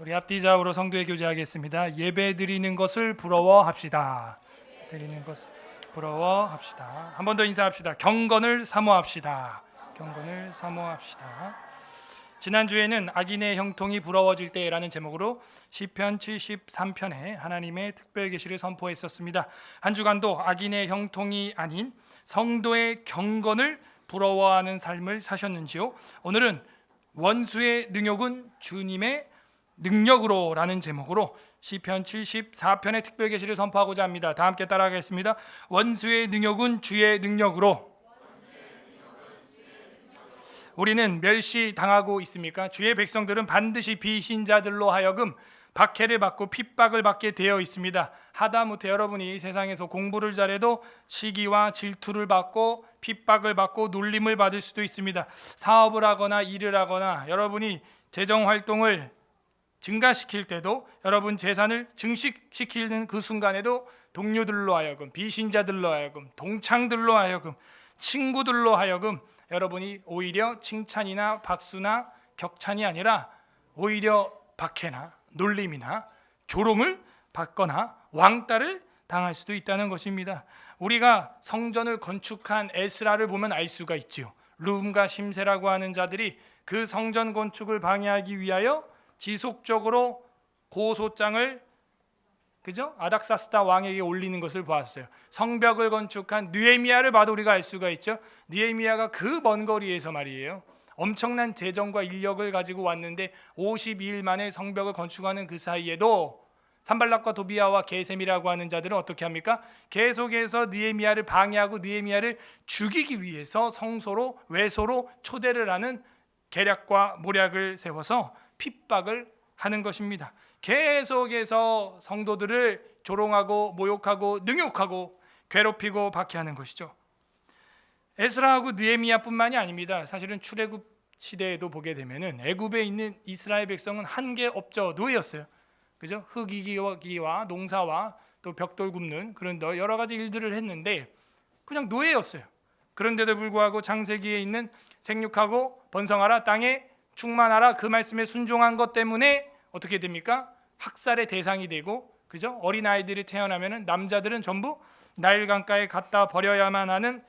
우리 앞뒤좌우로 성도의 교제하겠습니다. 예배 드리는 것을 부러워합시다. 드리는 것을 부러워합시다. 한 번 더 인사합시다. 경건을 사모합시다. 경건을 사모합시다. 지난주에는 악인의 형통이 부러워질 때라는 제목으로 시편 73편에 하나님의 특별 계시를 선포했었습니다. 한 주간도 악인의 형통이 아닌 성도의 경건을 부러워하는 삶을 사셨는지요? 오늘은 원수의 능욕은 주님의 능력으로 라는 제목으로 시편 74편의 특별 계시를 선포하고자 합니다. 다 함께 따라하겠습니다. 원수의 능욕은 주의 능력으로. 우리는 멸시당하고 있습니까? 주의 백성들은 반드시 비신자들로 하여금 박해를 받고 핍박을 받게 되어 있습니다. 하다못해 여러분이 세상에서 공부를 잘해도 시기와 질투를 받고 핍박을 받고 놀림을 받을 수도 있습니다. 사업을 하거나 일을 하거나 여러분이 재정활동을 증가시킬 때도 여러분 재산을 증식시키는 그 순간에도 동료들로 하여금, 비신자들로 하여금, 동창들로 하여금, 친구들로 하여금 여러분이 오히려 칭찬이나 박수나 격찬이 아니라 오히려 박해나 놀림이나 조롱을 받거나 왕따를 당할 수도 있다는 것입니다. 우리가 성전을 건축한 에스라를 보면 알 수가 있지요. 룸과 심세라고 하는 자들이 그 성전 건축을 방해하기 위하여 지속적으로 고소장을 아닥사스다 왕에게 올리는 것을 보았어요. 성벽을 건축한 느헤미야를 봐도 우리가 알 수가 있죠. 느헤미야가 그 먼 거리에서 말이에요, 엄청난 재정과 인력을 가지고 왔는데 52일 만에 성벽을 건축하는 그 사이에도 산발락과 도비아와 게셈이라고 하는 자들은 어떻게 합니까? 계속해서 느헤미야를 방해하고 느헤미야를 죽이기 위해서 성소로 외소로 초대를 하는 계략과 모략을 세워서 핍박을 하는 것입니다. 계속해서 성도들을 조롱하고 모욕하고 능욕하고 괴롭히고 박해하는 것이죠. 에스라하고 느헤미야뿐만이 아닙니다. 사실은 출애굽 시대에도 보게 되면은 애굽에 있는 이스라엘 백성은 한계 업저 노예였어요. 그죠? 흙이기와 농사와 또 벽돌 굽는 그런 여러 가지 일들을 했는데 그냥 노예였어요. 그런데도 불구하고 창세기에 있는 생육하고 번성하라, 땅에 충만하라, 그 말씀에 순종한 것 때문에 어떻게 됩니까? 학살의 대상이 되고, 그죠? 어린 아이들이 태어나면은 남자들은 전부 나일 강가에 갖다 버려야만 하는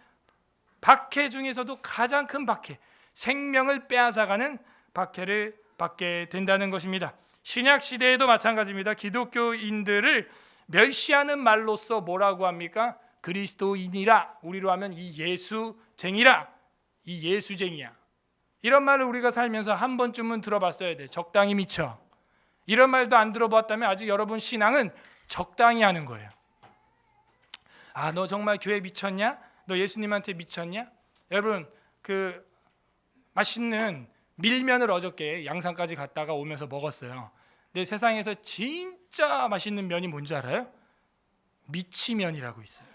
박해 중에서도 가장 큰 박해, 생명을 빼앗아가는 박해를 받게 된다는 것입니다. 신약 시대에도 마찬가지입니다. 기독교인들을 멸시하는 말로써 뭐라고 합니까? 그리스도인이라, 우리로 하면 이 예수쟁이라, 이 예수쟁이야. 이런 말을 우리가 살면서 한 번쯤은 들어봤어야 돼. 적당히 미쳐. 이런 말도 안 들어봤다면 아직 여러분 신앙은 적당히 하는 거예요. 아, 너 정말 교회 미쳤냐? 너 예수님한테 미쳤냐? 여러분, 그 맛있는 밀면을 어저께 양산까지 갔다가 오면서 먹었어요. 근데 세상에서 진짜 맛있는 면이 뭔지 알아요? 미치면이라고 있어요.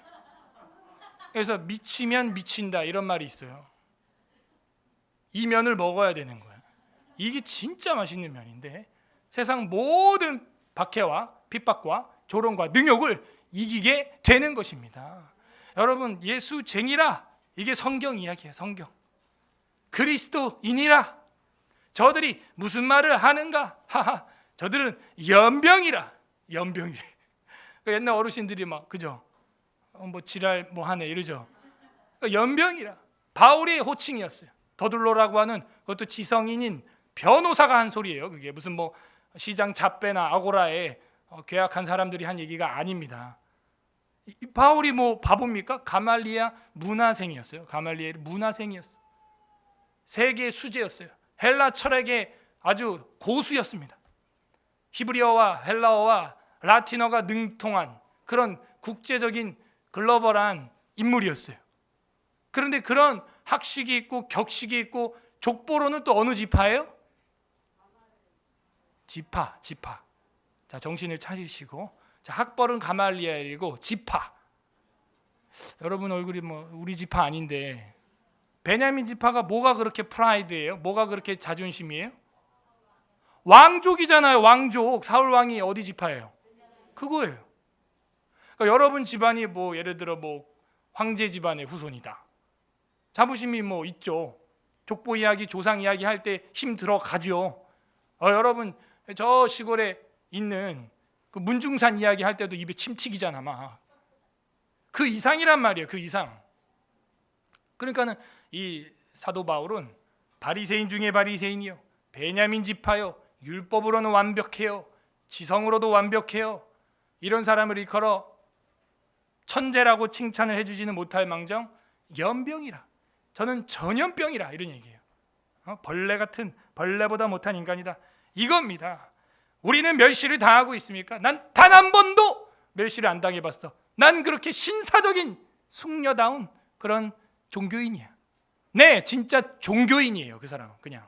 그래서 미치면 미친다 이런 말이 있어요. 이 면을 먹어야 되는 거야. 이게 진짜 맛있는 면인데 세상 모든 박해와 핍박과 조롱과 능욕을 이기게 되는 것입니다. 여러분, 예수쟁이라, 이게 성경 이야기예요. 성경. 그리스도인이라. 저들이 무슨 말을 하는가? 하하, 저들은 연병이라. 연병이래. 옛날 어르신들이 막 그죠? 뭐 지랄 뭐 하네 이러죠. 연병이라. 바울의 호칭이었어요. 더둘로라고 하는 그것도 지성인인 변호사가 한 소리예요. 그게 무슨 뭐 시장 잡배나 아고라에 계약한 사람들이 한 얘기가 아닙니다. 바울이 뭐 바보입니까? 가말리아 문화생이었어요. 가말리엘 문화생이었어요. 세계 수재였어요. 헬라 철학의 아주 고수였습니다. 히브리어와 헬라어와 라틴어가 능통한 그런 국제적인 글로벌한 인물이었어요. 그런데 그런 학식이 있고 격식이 있고 족보로는 또 어느 지파예요? 지파. 자, 정신을 차리시고, 자, 학벌은 가말리엘이고 지파. 여러분 얼굴이 뭐 우리 지파 아닌데 베냐민 지파가 뭐가 그렇게 프라이드예요? 뭐가 그렇게 자존심이에요? 왕족이잖아요. 왕족. 사울 왕이 어디 지파예요? 그거예요. 그러니까 여러분 집안이 뭐 예를 들어 뭐 황제 집안의 후손이다. 자부심이 뭐 있죠. 족보 이야기, 조상 이야기 할 때 힘 들어가죠. 여러분 저 시골에 있는 그 문중산 이야기 할 때도 입에 침 튀기잖아 막. 그 이상이란 말이에요. 그 이상. 그러니까는 이 사도 바울은 바리새인 중에 바리새인이요, 베냐민 지파요, 율법으로는 완벽해요, 지성으로도 완벽해요, 이런 사람을 일컬어 천재라고 칭찬을 해주지는 못할 망정 연병이라, 저는 전염병이라, 이런 얘기예요. 벌레 같은, 벌레보다 못한 인간이다, 이겁니다. 우리는 멸시를 당하고 있습니까? 난 단 한 번도 멸시를 안 당해봤어. 난 그렇게 신사적인 숙녀다운 그런 종교인이야. 네, 진짜 종교인이에요. 그 사람은 그냥.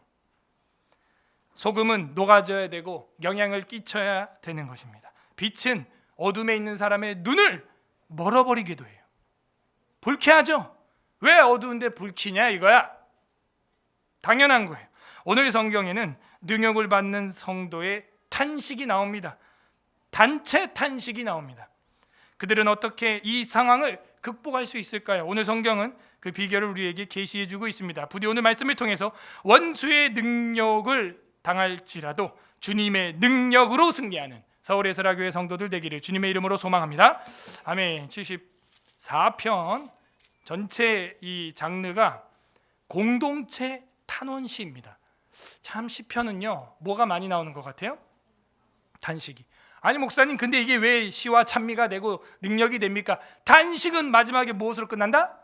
소금은 녹아져야 되고 영향을 끼쳐야 되는 것입니다. 빛은 어둠에 있는 사람의 눈을 멀어버리기도 해요. 불쾌하죠? 왜 어두운데 불쾌냐 이거야. 당연한 거예요. 오늘 성경에는 능욕을 받는 성도의 탄식이 나옵니다. 단체 탄식이 나옵니다. 그들은 어떻게 이 상황을 극복할 수 있을까요? 오늘 성경은 그 비결을 우리에게 계시해 주고 있습니다. 부디 오늘 말씀을 통해서 원수의 능력을 당할지라도 주님의 능력으로 승리하는 서울의 설화교회 성도들 되기를 주님의 이름으로 소망합니다. 아멘. 74편 전체 이 장르가 공동체 탄원시입니다. 참 시편은요, 뭐가 많이 나오는 것 같아요? 탄식이. 아니 목사님, 근데 이게 왜 시와 찬미가 되고 능력이 됩니까? 탄식은 마지막에 무엇으로 끝난다?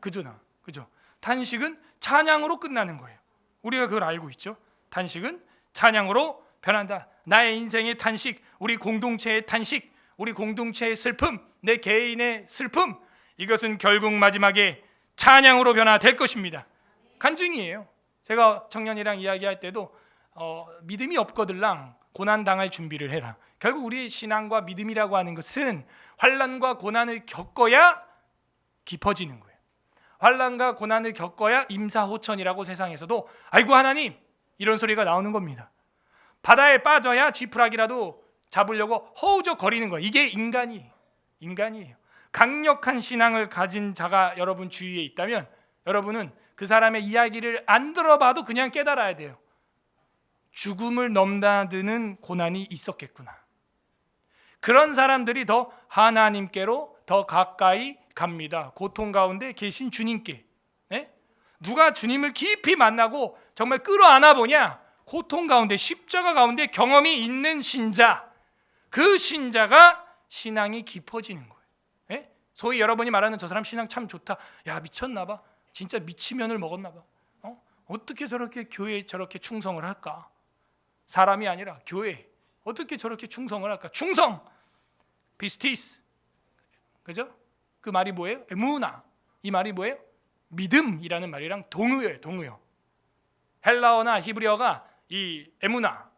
그죠? 탄식은 찬양으로 끝나는 거예요. 우리가 그걸 알고 있죠. 탄식은 찬양으로 변한다. 나의 인생의 탄식, 우리 공동체의 탄식, 우리 공동체의 슬픔, 내 개인의 슬픔, 이것은 결국 마지막에 찬양으로 변화될 것입니다. 간증이에요. 제가 청년이랑 이야기할 때도 믿음이 없거들랑 고난 당할 준비를 해라. 결국 우리의 신앙과 믿음이라고 하는 것은 환난과 고난을 겪어야 깊어지는 거예요. 환난과 고난을 겪어야 임사호천이라고 세상에서도 아이고 하나님 이런 소리가 나오는 겁니다. 바다에 빠져야 지푸라기라도 잡으려고 허우적거리는 거예요. 이게 인간이에요. 강력한 신앙을 가진 자가 여러분 주위에 있다면 여러분은 그 사람의 이야기를 안 들어봐도 그냥 깨달아야 돼요. 죽음을 넘나드는 고난이 있었겠구나. 그런 사람들이 더 하나님께로 더 가까이 갑니다. 고통 가운데 계신 주님께. 네? 누가 주님을 깊이 만나고 정말 끌어안아 보냐? 고통 가운데, 십자가 가운데 경험이 있는 신자, 그 신자가 신앙이 깊어지는 거예요. 네? 소위 여러분이 말하는 저 사람 신앙 참 좋다. 야, 미쳤나 봐. 진짜 미치면을 먹었나 봐. 어떻게 저렇게 교회에 저렇게 충성을 할까? 사람이 아니라 교회 어떻게 저렇게 충성을 할까? 충성, 비스티스, 그죠? 그 말이 뭐예요? 에무나. 이 말이 뭐예요? 믿음이라는 말이랑 동의어예요. 헬라어나 히브리어가 이 에무나,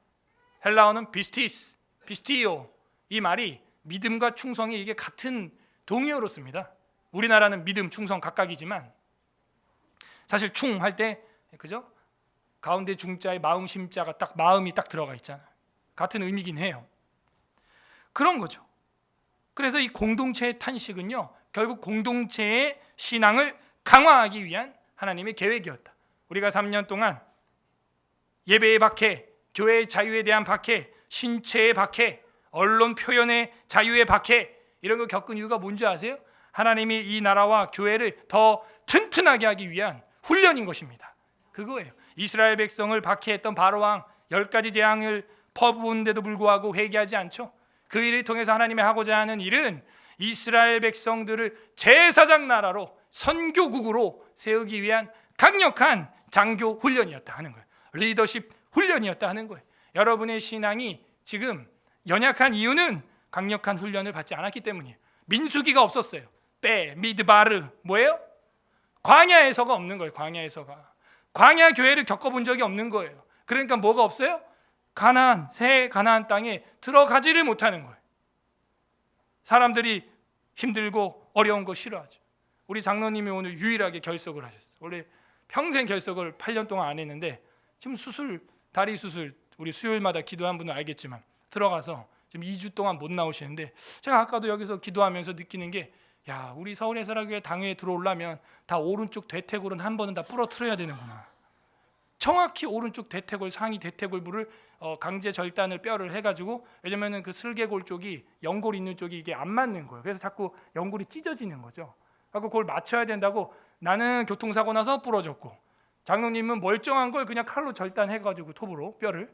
헬라어는 비스티스, 비스티오, 이 말이 믿음과 충성이 이게 같은 동의어로 씁니다. 우리나라는 믿음, 충성 각각이지만 사실 충 할 때 그죠? 가운데 중자에 마음 심자가 딱 마음이 딱 들어가 있잖아요. 같은 의미긴 해요. 그런 거죠. 그래서 이 공동체의 탄식은요, 결국 공동체의 신앙을 강화하기 위한 하나님의 계획이었다. 우리가 3년 동안 예배의 박해, 교회의 자유에 대한 박해, 신체의 박해, 언론 표현의 자유의 박해, 이런 거 겪은 이유가 뭔지 아세요? 하나님이 이 나라와 교회를 더 튼튼하게 하기 위한 훈련인 것입니다. 그거예요. 이스라엘 백성을 박해했던 바로왕 10가지 재앙을 퍼부은데도 불구하고 회개하지 않죠. 그 일을 통해서 하나님이 하고자 하는 일은 이스라엘 백성들을 제사장 나라로, 선교국으로 세우기 위한 강력한 장교 훈련이었다 하는 거예요. 리더십 훈련이었다 하는 거예요. 여러분의 신앙이 지금 연약한 이유는 강력한 훈련을 받지 않았기 때문이에요. 민수기가 없었어요. 미드바르 뭐예요? 광야에서가 없는 거예요. 광야 교회를 겪어본 적이 없는 거예요. 그러니까 뭐가 없어요? 가나안, 새 가나안 땅에 들어가지를 못하는 거예요. 사람들이 힘들고 어려운 거 싫어하죠. 우리 장로님이 오늘 유일하게 결석을 하셨어요. 원래 평생 결석을 8년 동안 안 했는데 지금 다리 수술, 우리 수요일마다 기도한 분은 알겠지만 들어가서 지금 2주 동안 못 나오시는데, 제가 아까도 여기서 기도하면서 느끼는 게, 야, 우리 서울의 설화교회 당회에 들어오려면 다 오른쪽 대퇴골은 한 번은 다 부러뜨려야 되는구나. 정확히 오른쪽 대퇴골 상위 대퇴골부를 강제 절단을 뼈를 해가지고, 왜냐면은 그 슬개골 쪽이 연골 있는 쪽이 이게 안 맞는 거예요. 그래서 자꾸 연골이 찢어지는 거죠. 그래서 그걸 맞춰야 된다고. 나는 교통사고 나서 부러졌고, 장로님은 멀쩡한 걸 그냥 칼로 절단해가지고 톱으로 뼈를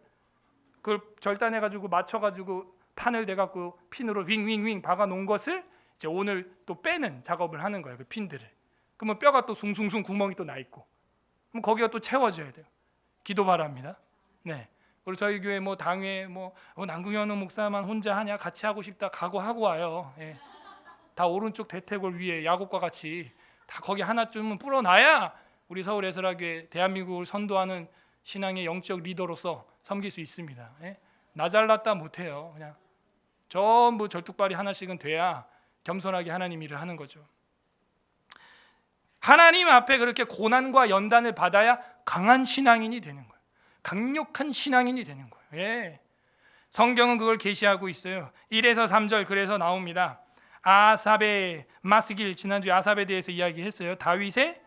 그걸 절단해가지고 맞춰가지고 판을 대갖고 핀으로 윙윙윙 박아놓은 것을 이제 오늘 또 빼는 작업을 하는 거예요. 그 핀들을. 그러면 뼈가 또 숭숭숭 구멍이 또 나 있고, 그럼 거기가 또 채워져야 돼요. 기도 바랍니다. 네. 그리고 저희 교회 뭐 당회 남궁현우 목사만 혼자 하냐, 같이 하고 싶다 각오하고 와요. 예. 다 오른쪽 대퇴골 위에 야곱과 같이 다 거기 하나쯤은 뿌려놔야 우리 서울 에스라교회 대한민국을 선도하는 신앙의 영적 리더로서 섬길 수 있습니다. 예? 나 잘났다 못해요. 그냥 전부 절뚝발이 하나씩은 돼야 겸손하게 하나님 일을 하는 거죠. 하나님 앞에 그렇게 고난과 연단을 받아야 강한 신앙인이 되는 거예요. 강력한 신앙인이 되는 거예요. 예. 성경은 그걸 계시하고 있어요. 1에서 3절 그래서 나옵니다. 아삽의 마스길, 지난주에 아삽에 대해서 이야기했어요. 다윗의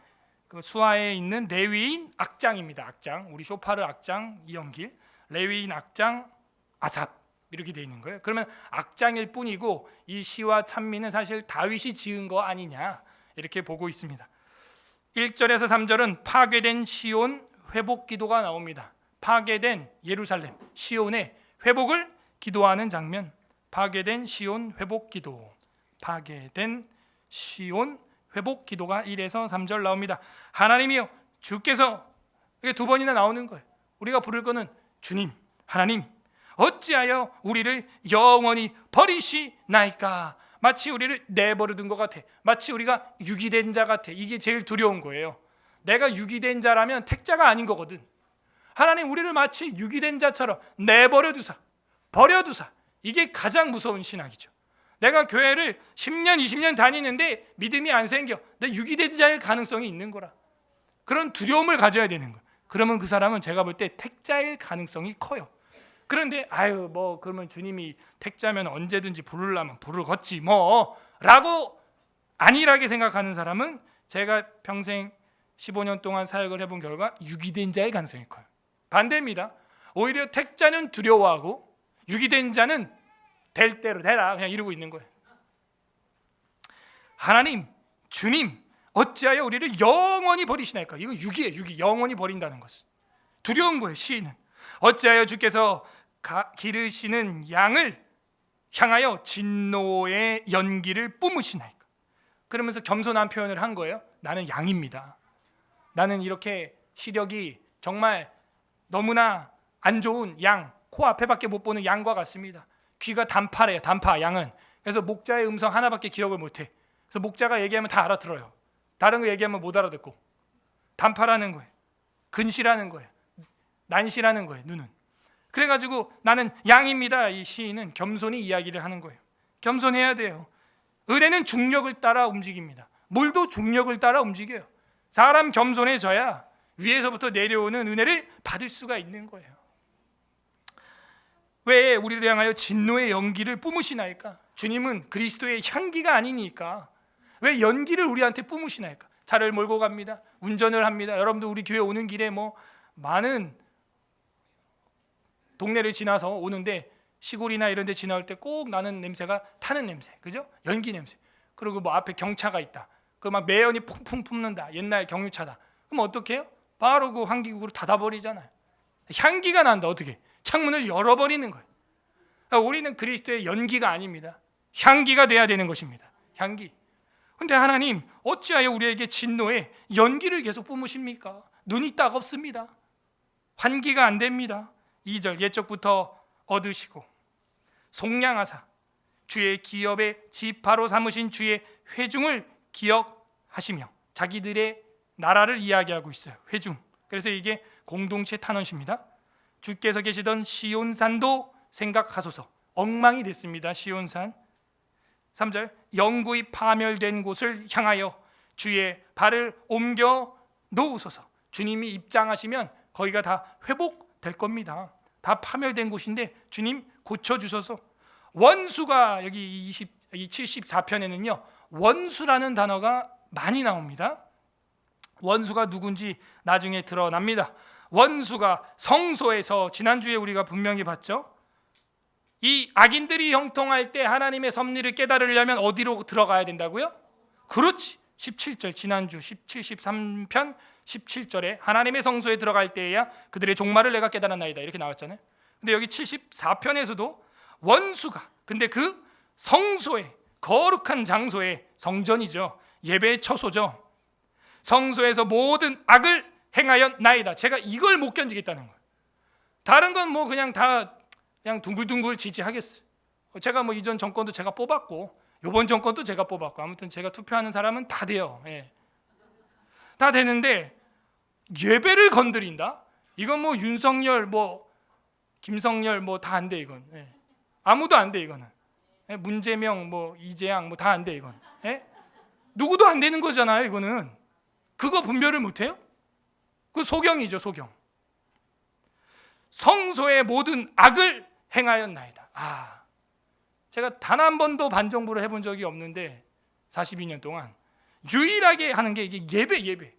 그 수하에 있는 레위인 악장입니다. 악장. 우리 쇼파르 악장 이영길, 레위인 악장 아삽 이렇게 돼 있는 거예요. 그러면 악장일 뿐이고 이 시와 찬미는 사실 다윗이 지은 거 아니냐 이렇게 보고 있습니다. 1절에서 3절은 파괴된 시온 회복 기도가 나옵니다. 파괴된 예루살렘 시온의 회복을 기도하는 장면. 파괴된 시온 회복 기도. 파괴된 시온 회복 기도가 1에서 3절 나옵니다. 하나님이여 주께서, 이게 두 번이나 나오는 거예요. 우리가 부를 거는 주님, 하나님 어찌하여 우리를 영원히 버리시나이까. 마치 우리를 내버려둔 것 같아. 마치 우리가 유기된 자 같아. 이게 제일 두려운 거예요. 내가 유기된 자라면 택자가 아닌 거거든. 하나님 우리를 마치 유기된 자처럼 내버려두사, 버려두사. 이게 가장 무서운 신앙이죠. 내가 교회를 10년, 20년 다니는데 믿음이 안 생겨. 내 유기된 자일 가능성이 있는 거라. 그런 두려움을 가져야 되는 거예요. 그러면 그 사람은 제가 볼 때 택자일 가능성이 커요. 그런데 그러면 주님이 택자면 언제든지 부르려면 부르겠지 라고 안일하게 생각하는 사람은 제가 평생 15년 동안 사역을 해본 결과 유기된 자의 가능성이 커요. 반대입니다. 오히려 택자는 두려워하고 유기된 자는 될 대로 되라 그냥 이러고 있는 거예요. 하나님, 주님 어찌하여 우리를 영원히 버리시나이까. 이거 유기예요. 유기. 영원히 버린다는 것은 두려운 거예요. 시인은 어찌하여 주께서 기르시는 양을 향하여 진노의 연기를 뿜으시나이까. 그러면서 겸손한 표현을 한 거예요. 나는 양입니다. 나는 이렇게 시력이 정말 너무나 안 좋은 양, 코앞에밖에 못 보는 양과 같습니다. 귀가 단파래요. 단파 양은. 그래서 목자의 음성 하나밖에 기억을 못해. 그래서 목자가 얘기하면 다 알아들어요. 다른 거 얘기하면 못 알아듣고. 단파라는 거예요. 근시라는 거예요. 난시라는 거예요. 눈은. 그래가지고 나는 양입니다. 이 시인은 겸손히 이야기를 하는 거예요. 겸손해야 돼요. 은혜는 중력을 따라 움직입니다. 물도 중력을 따라 움직여요. 사람 겸손해져야 위에서부터 내려오는 은혜를 받을 수가 있는 거예요. 왜 우리를 향하여 진노의 연기를 뿜으시나이까? 주님은 그리스도의 향기가 아니니까 왜 연기를 우리한테 뿜으시나이까? 차를 몰고 갑니다. 운전을 합니다. 여러분도 우리 교회 오는 길에 많은 동네를 지나서 오는데 시골이나 이런 데 지나올 때 꼭 나는 냄새가 타는 냄새. 그죠? 연기 냄새. 그리고 앞에 경차가 있다. 그 막 매연이 퐁퐁 뿜는다. 옛날 경유차다. 그럼 어떻게 해요? 바로 그 환기구로 닫아버리잖아요. 향기가 난다. 어떻게? 창문을 열어버리는 거예요. 그러니까 우리는 그리스도의 연기가 아닙니다. 향기가 돼야 되는 것입니다. 향기. 근데 하나님 어찌하여 우리에게 진노의 연기를 계속 뿜으십니까? 눈이 따갑습니다. 환기가 안 됩니다. 2절 옛적부터 얻으시고 속량하사 주의 기업의 지파로 삼으신 주의 회중을 기억하시며 자기들의 나라를 이야기하고 있어요. 회중. 그래서 이게 공동체 탄원시입니다. 주께서 계시던 시온산도 생각하소서. 엉망이 됐습니다. 시온산. 3절 영구히 파멸된 곳을 향하여 주의 발을 옮겨 놓으소서. 주님이 입장하시면 거기가 다 회복될 겁니다. 다 파멸된 곳인데 주님 고쳐주셔서. 원수가 여기 74편에는요 원수라는 단어가 많이 나옵니다. 원수가 누군지 나중에 드러납니다. 원수가 성소에서, 지난주에 우리가 분명히 봤죠. 이 악인들이 형통할 때 하나님의 섭리를 깨달으려면 어디로 들어가야 된다고요? 그렇지, 17절, 지난주 73편 17절에 하나님의 성소에 들어갈 때에야 그들의 종말을 내가 깨달았나이다 이렇게 나왔잖아요. 근데 여기 74편에서도 원수가, 근데 그 성소에, 거룩한 장소에, 성전이죠, 예배의 처소죠, 성소에서 모든 악을 행하였나이다. 제가 이걸 못 견디겠다는 거예요. 다른 건 뭐 그냥 다 그냥 둥글둥글 지지하겠어요. 제가 뭐 이전 정권도 제가 뽑았고 이번 정권도 제가 뽑았고 아무튼 제가 투표하는 사람은 다 돼요. 예. 다 되는데 예배를 건드린다? 이건 뭐 윤석열, 뭐 김성열 뭐 다 안 돼 이건. 예. 아무도 안 돼 이거는. 예. 문재명, 뭐 이재양 뭐 다 안 돼 이건. 예? 누구도 안 되는 거잖아요 이거는. 그거 분별을 못 해요? 그 소경이죠, 소경. 성소의 모든 악을 행하였나이다. 제가 단 한 번도 반정부를 해본 적이 없는데 42년 동안 유일하게 하는 게 이게 예배.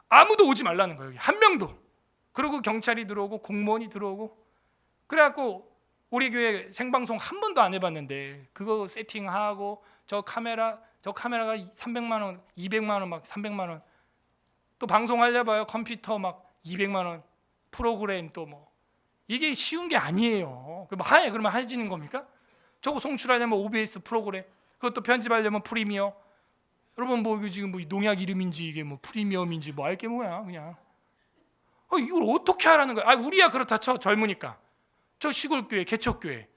아무도 오지 말라는 거예요. 한 명도. 그리고 경찰이 들어오고 공무원이 들어오고. 그래갖고 우리 교회 생방송 한 번도 안 해봤는데 그거 세팅하고 저 카메라가 300만 원, 200만 원, 막 300만 원. 또 방송하려봐요. 컴퓨터 막 200만 원. 프로그램 또 뭐. 이게 쉬운 게 아니에요. 그러면 해지는 겁니까? 저거 송출하려면 OBS 프로그램, 그것도 편집하려면 프리미어. 여러분 뭐 이거 지금 뭐 농약 이름인지 이게 뭐 프리미엄인지 뭐 알게 뭐야 그냥. 이걸 어떻게 하라는 거야? 우리야 그렇다 쳐, 젊으니까. 저 시골교회, 개척교회.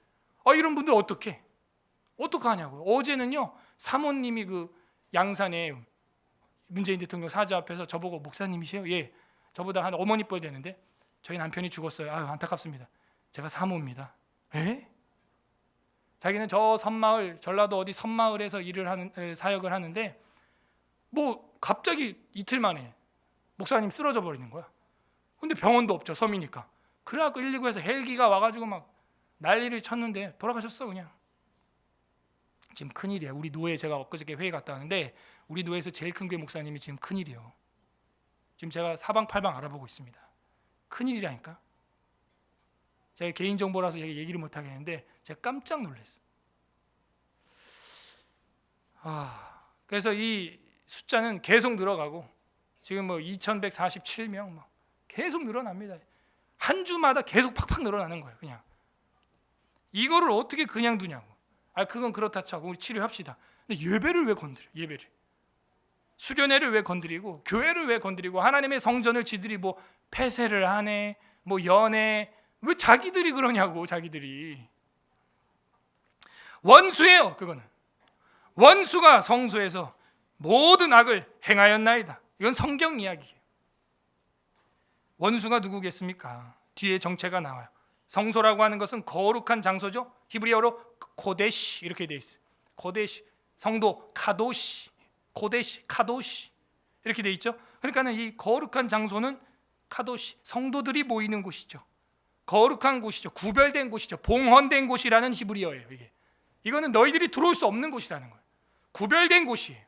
이런 분들 어떻게 하냐고요. 어제는요 사모님이 그 양산에 문재인 대통령 사저 앞에서 저보고 목사님이세요? 예. 저보다 한 어머니 뻘 되는데 저희 남편이 죽었어요. 안타깝습니다. 제가 사모입니다. 에? 자기는 저 섬마을, 전라도 어디 섬마을에서 사역을 하는데 뭐 갑자기 이틀 만에 목사님 쓰러져 버리는 거야. 근데 병원도 없죠, 섬이니까. 그래갖고 119에서 헬기가 와가지고 막 난리를 쳤는데 돌아가셨어 그냥. 지금 큰일이야. 우리 노예, 제가 엊그저께 회의 갔다 왔는데 우리 노예에서 제일 큰 교회 목사님이 지금 큰일이에요. 지금 제가 사방팔방 알아보고 있습니다. 큰일이라니까. 제가 개인정보라서 얘기를 못 하겠는데 제가 깜짝 놀랐어요. 그래서 이 숫자는 계속 늘어가고 지금 뭐 2147명 막 계속 늘어납니다. 한 주마다 계속 팍팍 늘어나는 거예요. 그냥 이거를 어떻게 그냥 두냐고. 그건 그렇다 치고 우리 치료합시다. 근데 예배를 왜 건드려? 예배를, 수련회를 왜 건드리고, 교회를 왜 건드리고, 하나님의 성전을 지들이 뭐 폐쇄를 하네, 뭐 연애, 왜 자기들이 그러냐고. 자기들이 원수예요. 그거는 원수가 성소에서 모든 악을 행하였나이다. 이건 성경 이야기예요. 원수가 누구겠습니까? 뒤에 정체가 나와요. 성소라고 하는 것은 거룩한 장소죠. 히브리어로 코데시 이렇게 돼 있어요. 코데시, 성도, 카도시, 코데시, 카도시 이렇게 돼 있죠. 그러니까는 이 거룩한 장소는 카도시, 성도들이 모이는 곳이죠. 거룩한 곳이죠. 구별된 곳이죠. 봉헌된 곳이라는 히브리어예요. 이거는 너희들이 들어올 수 없는 곳이라는 거예요. 구별된 곳이에요.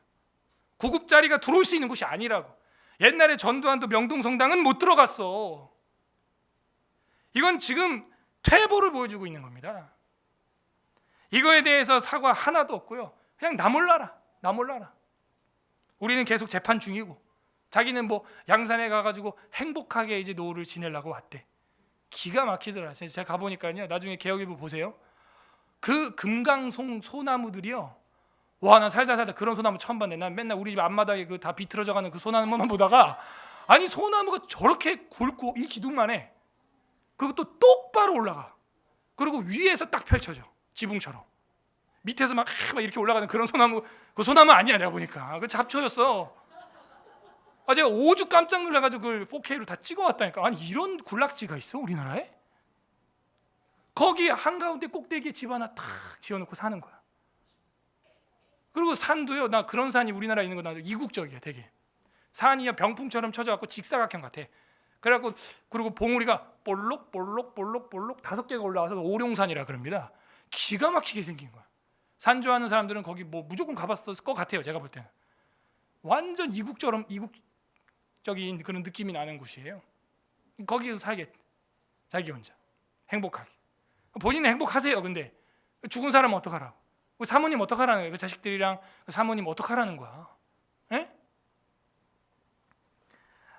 구급자리가 들어올 수 있는 곳이 아니라고. 옛날에 전두환도 명동성당은 못 들어갔어. 이건 지금 퇴보를 보여주고 있는 겁니다. 이거에 대해서 사과 하나도 없고요. 그냥 나 몰라라. 우리는 계속 재판 중이고, 자기는 뭐 양산에 가가지고 행복하게 이제 노후를 지내려고 왔대. 기가 막히더라. 제가 가보니까요. 나중에 개혁일보 보세요. 그 금강송 소나무들이요. 와, 나 살다 그런 소나무 처음 봤네. 난 맨날 우리 집 앞마당에 그 다 비틀어져가는 그 소나무만 보다가, 아니 소나무가 저렇게 굵고 이 기둥만 해. 그것도 똑바로 올라가. 그리고 위에서 딱 펼쳐져. 지붕처럼. 밑에서 막 이렇게 올라가는 그런 소나무. 그 소나무 아니야 내가 보니까. 그 잡초였어. 제가 오죽 깜짝 놀라가지고 그걸 4K로 다 찍어왔다니까. 아니 이런 군락지가 있어 우리나라에? 거기 한가운데 꼭대기에 집 하나 탁 지어놓고 사는 거야. 그리고 산도요, 나 그런 산이 우리나라에 있는 거 나도 이국적이야. 되게 산이 병풍처럼 쳐져갖고 직사각형 같아. 그래갖고 그리고 봉우리가 볼록 5개가 올라와서 오룡산이라 그럽니다. 기가 막히게 생긴 거야. 산 좋아하는 사람들은 거기 뭐 무조건 가봤을 것 같아요. 제가 볼 때는 완전 이국적인 그런 느낌이 나는 곳이에요. 거기서 살겠대. 자기 혼자 행복하게. 본인은 행복하세요. 근데 죽은 사람은 어떡하라고? 그 사모님 어떡하라는 거예요? 그 자식들이랑 그 사모님 어떡하라는 거야? 에?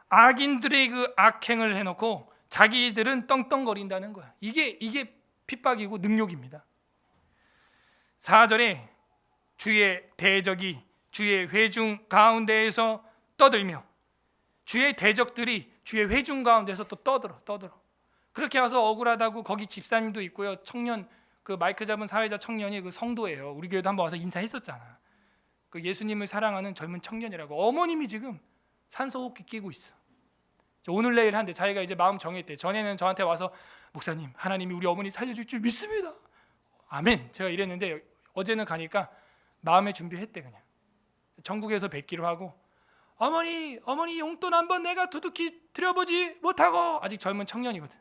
악인들의 그 악행을 해놓고 자기들은 떵떵거린다는 거야. 이게 핍박이고 능욕입니다. 4절에 주의 대적이 주의 회중 가운데에서 떠들며, 주의 대적들이 주의 회중 가운데서 또 떠들어. 그렇게 와서 억울하다고, 거기 집사님도 있고요. 청년, 그 마이크 잡은 사회자 청년이 그 성도예요. 우리 교회도 한번 와서 인사했었잖아. 그 예수님을 사랑하는 젊은 청년이라고. 어머님이 지금 산소호흡기 끼고 있어. 오늘 내일 한대. 자기가 이제 마음 정했대. 전에는 저한테 와서 목사님, 하나님이 우리 어머니 살려줄 줄 믿습니다. 아멘. 제가 이랬는데 어제는 가니까 마음의 준비했대. 그냥 전국에서 뵙기로 하고, 어머니 용돈 한번 내가 두둑히 드려보지 못하고, 아직 젊은 청년이거든.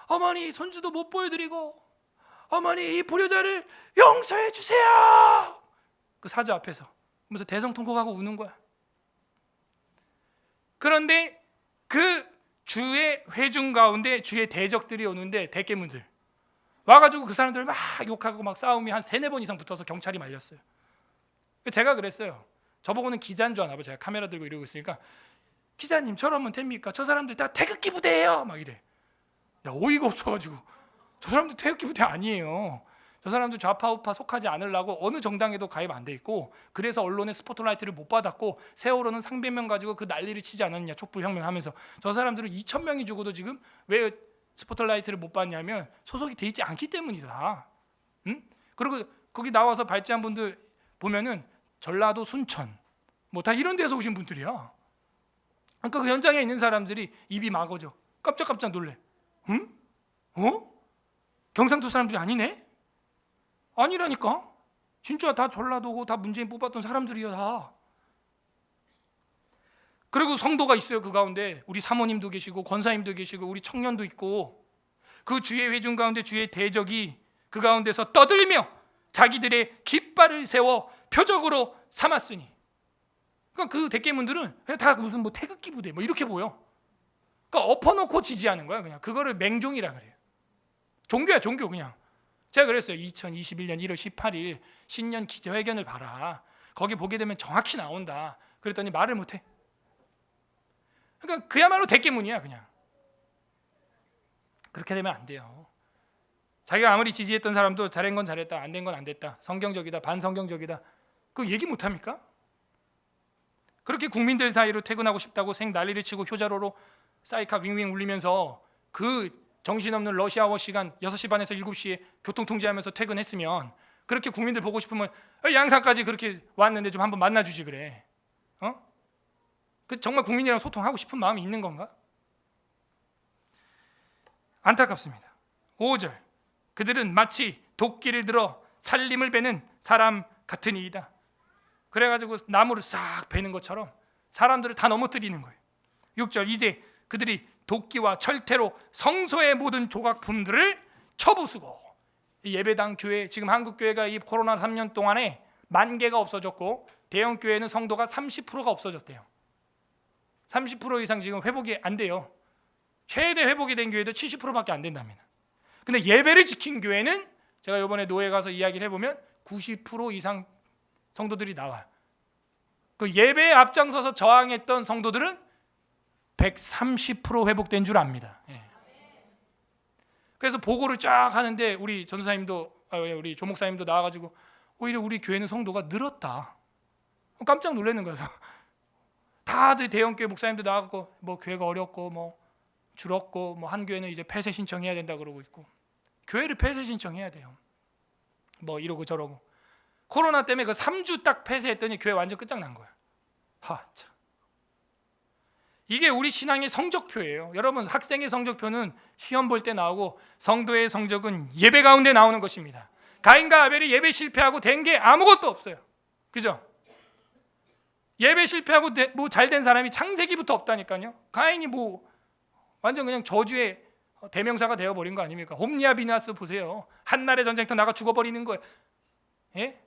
어머니 손주도 못 보여드리고, 어머니 이 불효자를 용서해 주세요. 그 사주 앞에서 그러면서 대성통곡하고 우는 거야. 그런데 그 주의 회중 가운데 주의 대적들이 오는데, 대깨문들 와가지고 그 사람들 막 욕하고 막 싸움이 한 3-4번 이상 붙어서 경찰이 말렸어요. 제가 그랬어요. 저보고는 기자인 줄 아나 봐. 제가 카메라 들고 이러고 있으니까, 기자님 저러면 됩니까? 저 사람들 다 태극기 부대예요. 막 이래. 나 어이가 없어가지고, 저 사람들 태극기 부대 아니에요. 저 사람들 좌파 우파 속하지 않으려고 어느 정당에도 가입 안 돼 있고, 그래서 언론의 스포트라이트를 못 받았고, 세월호는 상대명 가지고 그 난리를 치지 않았냐, 촛불혁명 하면서. 저 사람들은 2,000명이 죽어도 지금 왜 스포트라이트를 못 받냐면 소속이 돼 있지 않기 때문이다. 응? 그리고 거기 나와서 발제한 분들 보면은 전라도 순천 뭐 다 이런 데서 오신 분들이야. 그러니까 그 현장에 있는 사람들이 입이 막어져. 깜짝깜짝 놀래. 응? 경상도 사람들이 아니네? 아니라니까. 진짜 다 전라도고 다 문재인 뽑았던 사람들이야 다. 그리고 성도가 있어요. 그 가운데 우리 사모님도 계시고 권사님도 계시고 우리 청년도 있고, 그 주의 회중 가운데 주의 대적이 그 가운데서 떠들리며 자기들의 깃발을 세워 표적으로 삼았으니. 그러니까 그 대깨문들은 그냥 다 무슨 뭐 태극기 부대 뭐 이렇게 보여. 그러니까 엎어놓고 지지하는 거야. 그냥 그거를 맹종이라 그래요. 종교야, 종교. 그냥 제가 그랬어요. 2021년 1월 18일 신년 기자회견을 봐라. 거기 보게 되면 정확히 나온다. 그랬더니 말을 못해. 그러니까 그야말로 대깨문이야. 그냥 그렇게 되면 안 돼요. 자기가 아무리 지지했던 사람도 잘한 건 잘했다, 안 된 건 안 됐다, 성경적이다, 반성경적이다, 그거 얘기 못합니까? 그렇게 국민들 사이로 퇴근하고 싶다고 생 난리를 치고 효자로로 사이카 윙윙 울리면서 그 정신없는 러시아워 시간 6시 반에서 7시에 교통 통제하면서 퇴근했으면, 그렇게 국민들 보고 싶으면 양산까지 그렇게 왔는데 좀 한번 만나주지 그래. 그 정말 국민이랑 소통하고 싶은 마음이 있는 건가? 안타깝습니다. 5절, 그들은 마치 도끼를 들어 살림을 베는 사람 같으니이다. 그래가지고 나무를 싹 베는 것처럼 사람들을 다 넘어뜨리는 거예요. 6절, 이제 그들이 도끼와 철퇴로 성소의 모든 조각품들을 쳐부수고. 이 예배당 교회, 지금 한국 교회가 이 코로나 3년 동안에 10,000개가 없어졌고, 대형 교회는 성도가 30%가 없어졌대요. 30% 이상 지금 회복이 안 돼요. 최대 회복이 된 교회도 70%밖에 안 된답니다. 근데 예배를 지킨 교회는, 제가 이번에 노예 가서 이야기를 해보면 90% 이상 성도들이 나와요. 그 예배에 앞장서서 저항했던 성도들은 130% 회복된 줄 압니다. 그래서 보고를 쫙 하는데 우리 전사님도, 우리 조목사님도 나와가지고 오히려 우리 교회는 성도가 늘었다. 깜짝 놀라는 거예요. 다들 대형교회 목사님도 나와갖고 뭐 교회가 어렵고 뭐 줄었고 뭐 한 교회는 이제 폐쇄 신청해야 된다 그러고 있고, 교회를 폐쇄 신청해야 돼요. 뭐 이러고 저러고. 코로나 때문에 그 3주 딱 폐쇄했더니 교회 완전 끝장난 거야. 참. 이게 우리 신앙의 성적표예요. 여러분, 학생의 성적표는 시험 볼 때 나오고, 성도의 성적은 예배 가운데 나오는 것입니다. 가인과 아벨이 예배 실패하고 된 게 아무것도 없어요. 그죠? 예배 실패하고 뭐 잘된 사람이 창세기부터 없다니까요. 가인이 뭐 완전 그냥 저주의 대명사가 되어버린 거 아닙니까? 홈리아 비나스 보세요. 한날의 전쟁터 나가 죽어버리는 거예요. 예?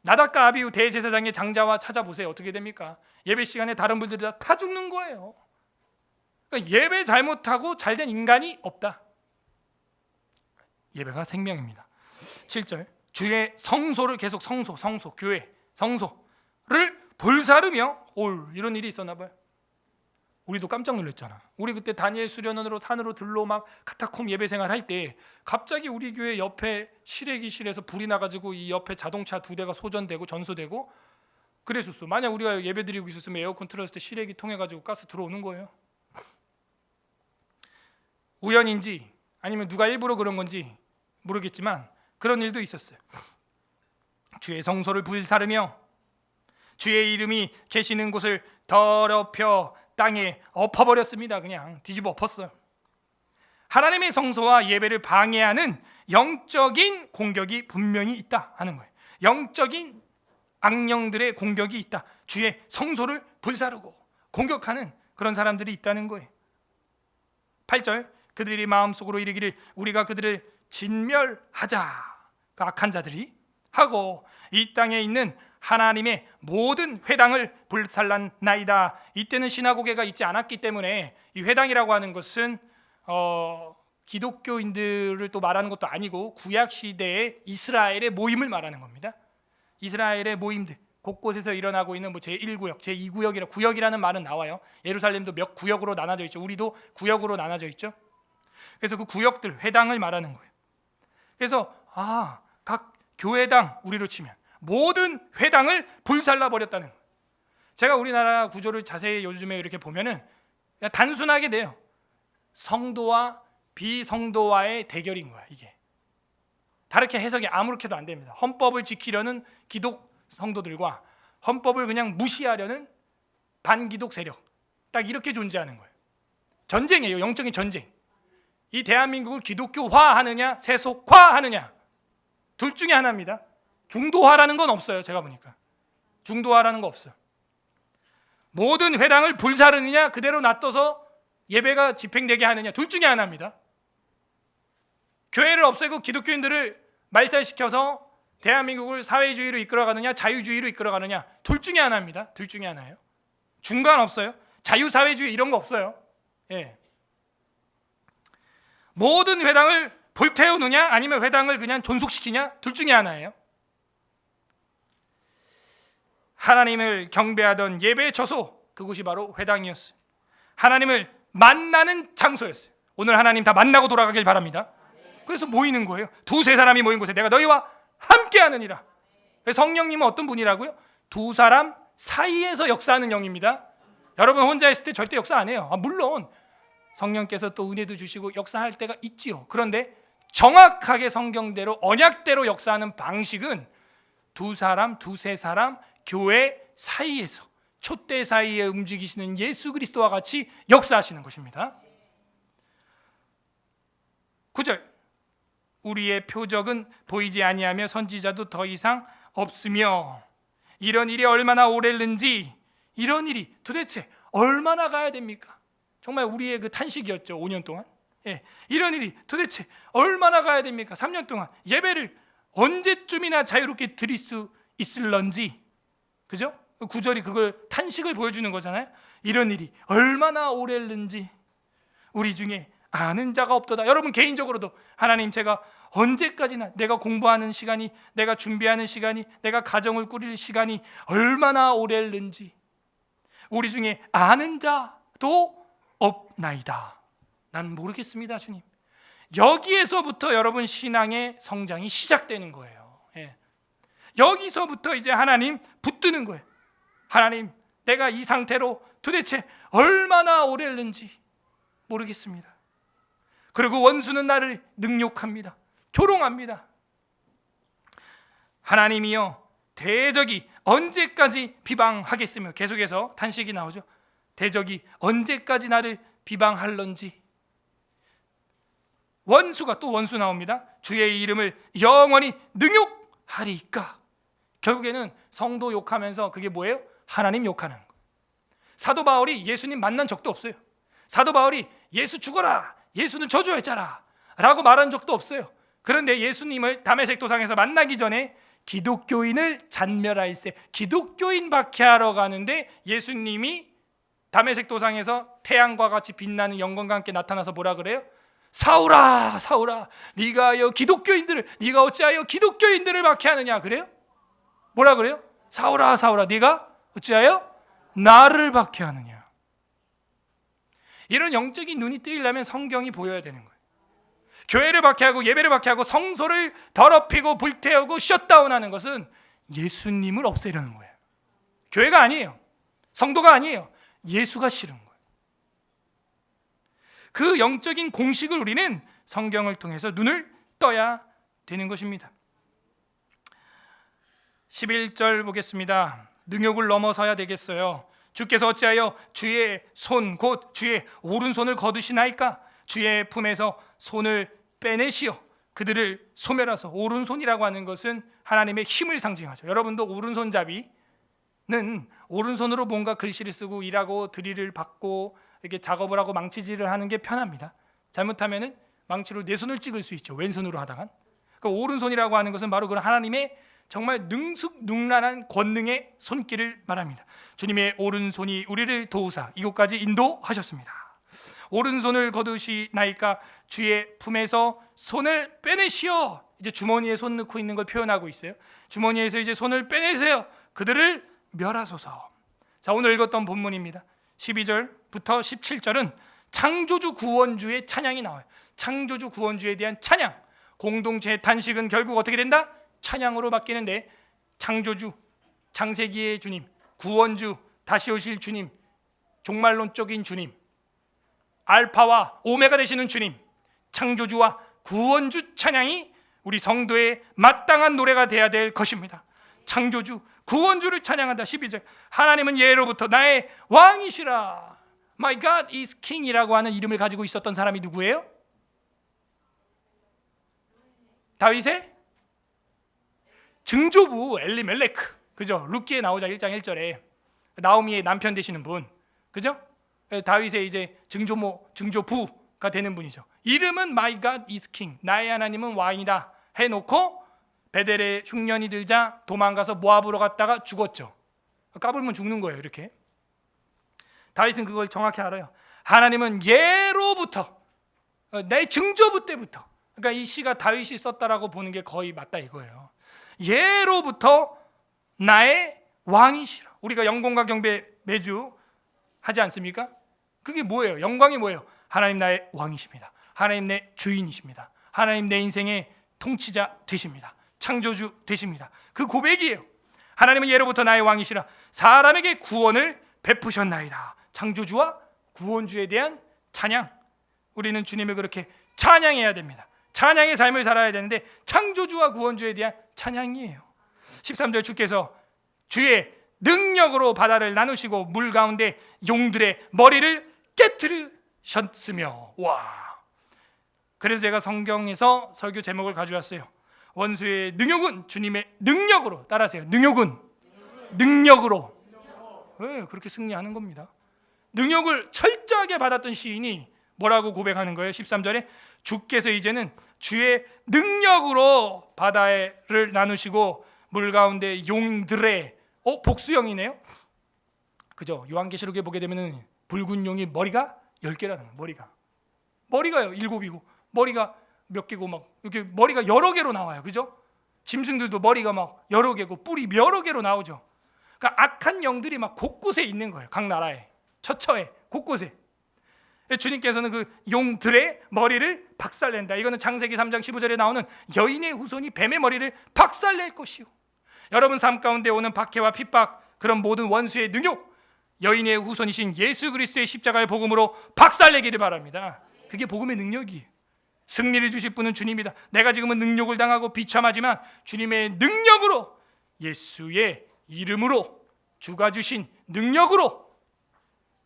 나답과 아비후 대제사장의 장자와 찾아보세요. 어떻게 됩니까? 예배 시간에 다른 분들이 다 죽는 거예요. 그러니까 예배 잘못하고 잘된 인간이 없다. 예배가 생명입니다. 7절 주의 성소를 계속 성소 교회 성소를 불사르며 이런 일이 있었나 봐요. 우리도 깜짝 놀랐잖아. 우리 그때 다니엘 수련원으로 산으로 들로 막 카타콤 예배 생활할 때 갑자기 우리 교회 옆에 실외기실에서 불이 나가지고 이 옆에 자동차 2대가 소전되고 전소되고 그랬었어. 만약 우리가 예배 드리고 있었으면 에어컨 틀었을 때 실외기 통해가지고 가스 들어오는 거예요. 우연인지 아니면 누가 일부러 그런 건지 모르겠지만 그런 일도 있었어요. 주의 성소를 불사르며 주의 이름이 계시는 곳을 더럽혀 땅에 엎어버렸습니다. 그냥 뒤집어 엎었어요. 하나님의 성소와 예배를 방해하는 영적인 공격이 분명히 있다 하는 거예요. 영적인 악령들의 공격이 있다. 주의 성소를 불사르고 공격하는 그런 사람들이 있다는 거예요. 8절 그들이 마음속으로 이르기를 우리가 그들을 진멸하자. 그 악한 자들이 하고 이 땅에 있는 하나님의 모든 회당을 불살랐나이다. 이때는 시나고게가 있지 않았기 때문에 이 회당이라고 하는 것은 기독교인들을 또 말하는 것도 아니고 구약 시대의 이스라엘의 모임을 말하는 겁니다. 이스라엘의 모임들 곳곳에서 일어나고 있는 제1구역, 제2구역이라 구역이라는 말은 나와요. 예루살렘도 몇 구역으로 나눠져 있죠. 우리도 구역으로 나눠져 있죠. 그래서 그 구역들 회당을 말하는 거예요. 그래서 각 교회당 우리로 치면 모든 회당을 불살라 버렸다는 거예요. 제가 우리나라 구조를 자세히 요즘에 이렇게 보면은 그냥 단순하게 돼요. 성도와 비성도와의 대결인 거야. 이게 다르게 해석이 아무렇게도 안 됩니다. 헌법을 지키려는 기독 성도들과 헌법을 그냥 무시하려는 반기독 세력, 딱 이렇게 존재하는 거예요. 전쟁이에요. 영적인 전쟁. 이 대한민국을 기독교화하느냐 세속화하느냐 둘 중에 하나입니다. 중도화라는 건 없어요. 제가 보니까 중도화라는 거 없어요. 모든 회당을 불사르느냐 그대로 놔둬서 예배가 집행되게 하느냐 둘 중에 하나입니다. 교회를 없애고 기독교인들을 말살시켜서 대한민국을 사회주의로 이끌어가느냐 자유주의로 이끌어가느냐 둘 중에 하나입니다. 둘 중에 하나예요. 중간 없어요. 자유사회주의 이런 거 없어요. 예. 모든 회당을 불태우느냐 아니면 회당을 그냥 존속시키냐 둘 중에 하나예요. 하나님을 경배하던 예배의 처소 그곳이 바로 회당이었어요. 하나님을 만나는 장소였어요. 오늘 하나님 다 만나고 돌아가길 바랍니다. 그래서 모이는 거예요. 2-3 사람이 모인 곳에 내가 너희와 함께 하느니라. 성령님은 어떤 분이라고요? 2사람 사이에서 역사하는 영입니다. 여러분 혼자 있을 때 절대 역사 안 해요. 물론 성령께서 또 은혜도 주시고 역사할 때가 있지요. 그런데 정확하게 성경대로 언약대로 역사하는 방식은 2사람, 2-3사람 교회 사이에서 촛대 사이에 움직이시는 예수 그리스도와 같이 역사하시는 것입니다. 9절 우리의 표적은 보이지 아니하며 선지자도 더 이상 없으며 이런 일이 얼마나 오래는지 이런 일이 도대체 얼마나 가야 됩니까? 정말 우리의 그 탄식이었죠. 5년 동안. 이런 일이 도대체 얼마나 가야 됩니까? 3년 동안 예배를 언제쯤이나 자유롭게 드릴 수 있을런지. 그죠? 9절이 그걸 탄식을 보여주는 거잖아요. 이런 일이 얼마나 오래는지 우리 중에 아는 자가 없도다. 여러분 개인적으로도 하나님 제가 언제까지나 내가 공부하는 시간이 내가 준비하는 시간이 내가 가정을 꾸릴 시간이 얼마나 오래는지 우리 중에 아는 자도 없나이다. 난 모르겠습니다 주님. 여기에서부터 여러분 신앙의 성장이 시작되는 거예요. 여기서부터 이제 하나님 붙드는 거예요. 하나님 내가 이 상태로 도대체 얼마나 오래는지 모르겠습니다. 그리고 원수는 나를 능욕합니다. 조롱합니다. 하나님이여 대적이 언제까지 비방하겠으며 계속해서 탄식이 나오죠. 대적이 언제까지 나를 비방할런지. 원수가 또 원수 나옵니다. 주의 이름을 영원히 능욕하리까. 결국에는 성도 욕하면서 그게 뭐예요? 하나님 욕하는 거. 사도 바울이 예수님 만난 적도 없어요. 사도 바울이 예수 죽어라, 예수는 저주했잖아 라고 말한 적도 없어요. 그런데 예수님을 다메섹 도상에서 만나기 전에 기독교인을 잔멸할세, 기독교인 박해하러 가는데 예수님이 다메섹 도상에서 태양과 같이 빛나는 영광과 함께 나타나서 뭐라 그래요? 사울아 사울아 네가 어찌하여 기독교인들을 박해하느냐 그래요? 뭐라 그래요? 사울아 사울아 네가 어찌하여 나를 박해하느냐. 이런 영적인 눈이 뜨이려면 성경이 보여야 되는 거예요. 교회를 박해하고 예배를 박해하고 성소를 더럽히고 불태우고 셧다운하는 것은 예수님을 없애려는 거예요. 교회가 아니에요. 성도가 아니에요. 예수가 싫은 거예요. 그 영적인 공식을 우리는 성경을 통해서 눈을 떠야 되는 것입니다. 11절 보겠습니다. 능욕을 넘어서야 되겠어요. 주께서 어찌하여 주의 손 곧 주의 오른손을 거두시나이까? 주의 품에서 손을 빼내시어 그들을 소멸하소. 오른손이라고 하는 것은 하나님의 힘을 상징하죠. 여러분도 오른손잡이는 오른손으로 뭔가 글씨를 쓰고 일하고 드릴을 받고 이렇게 작업을 하고 망치질을 하는 게 편합니다. 잘못하면은 망치로 내 손을 찍을 수 있죠. 왼손으로 하다간. 그 오른손이라고 하는 것은 바로 그런 하나님의 정말 능숙능란한 권능의 손길을 말합니다. 주님의 오른손이 우리를 도우사 이곳까지 인도하셨습니다. 오른손을 거두시나이까? 주의 품에서 손을 빼내시어. 이제 주머니에 손 넣고 있는 걸 표현하고 있어요. 주머니에서 이제 손을 빼내세요. 그들을 멸하소서. 자, 오늘 읽었던 본문입니다. 12절부터 17절은 창조주 구원주의 찬양이 나와요. 창조주 구원주에 대한 찬양. 공동체의 탄식은 결국 어떻게 된다? 찬양으로 바뀌는데, 창조주, 창세기의 주님, 구원주, 다시 오실 주님, 종말론적인 주님, 알파와 오메가 되시는 주님, 창조주와 구원주 찬양이 우리 성도의 마땅한 노래가 되어야 될 것입니다. 창조주, 구원주를 찬양한다. 12절, 하나님은 예로부터 나의 왕이시라. My God is King 이라고 하는 이름을 가지고 있었던 사람이 누구예요? 다윗의 증조부 엘리멜레크, 그죠? 룻기에 나오자 1장 1절에 나오미의 남편 되시는 분, 그죠? 다윗의 이제 증조부가 되는 분이죠. 이름은 My God is King, 나의 하나님은 왕이다 해놓고 베델에 흉년이 들자 도망가서 모압으로 갔다가 죽었죠. 까불면 죽는 거예요. 이렇게 다윗은 그걸 정확히 알아요. 하나님은 예로부터, 내 증조부 때부터, 그러니까 이 시가 다윗이 썼다라고 보는 게 거의 맞다 이거예요. 예로부터 나의 왕이시라. 우리가 영광과 경배 매주 하지 않습니까? 그게 뭐예요? 영광이 뭐예요? 하나님 나의 왕이십니다. 하나님 내 주인이십니다. 하나님 내 인생의 통치자 되십니다. 창조주 되십니다. 그 고백이에요. 하나님은 예로부터 나의 왕이시라. 사람에게 구원을 베푸셨나이다. 창조주와 구원주에 대한 찬양. 우리는 주님을 그렇게 찬양해야 됩니다. 찬양의 삶을 살아야 되는데 창조주와 구원주에 대한 찬양이에요. 13절, 주께서 주의 능력으로 바다를 나누시고 물 가운데 용들의 머리를 깨트리셨으며. 와. 그래서 제가 성경에서 설교 제목을 가져왔어요. 원수의 능욕은 주님의 능력으로. 따라하세요. 능력으로. 왜 그렇게 승리하는 겁니다. 능욕을 철저하게 받았던 시인이 뭐라고 고백하는 거예요? 13절에 주께서 이제는 주의 능력으로 바다를 나누시고 물 가운데 용들의, 복수형이네요. 그죠? 요한계시록에 보게 되면은 붉은 용이 머리가 10개라는 거예요. 머리가요 7이고 머리가 몇 개고 막 이렇게 머리가 여러 개로 나와요. 그죠? 짐승들도 머리가 막 여러 개고 뿔이 여러 개로 나오죠. 그러니까 악한 영들이 막 곳곳에 있는 거예요. 각 나라에 처처에 곳곳에. 주님께서는 그 용들의 머리를 박살낸다. 이거는 창세기 3장 15절에 나오는 여인의 후손이 뱀의 머리를 박살낼 것이요. 여러분 삶 가운데 오는 박해와 핍박, 그런 모든 원수의 능욕, 여인의 후손이신 예수 그리스도의 십자가의 복음으로 박살내기를 바랍니다. 그게 복음의 능력이에요. 승리를 주실 분은 주님이다. 내가 지금은 능욕을 당하고 비참하지만 주님의 능력으로, 예수의 이름으로, 주가 주신 능력으로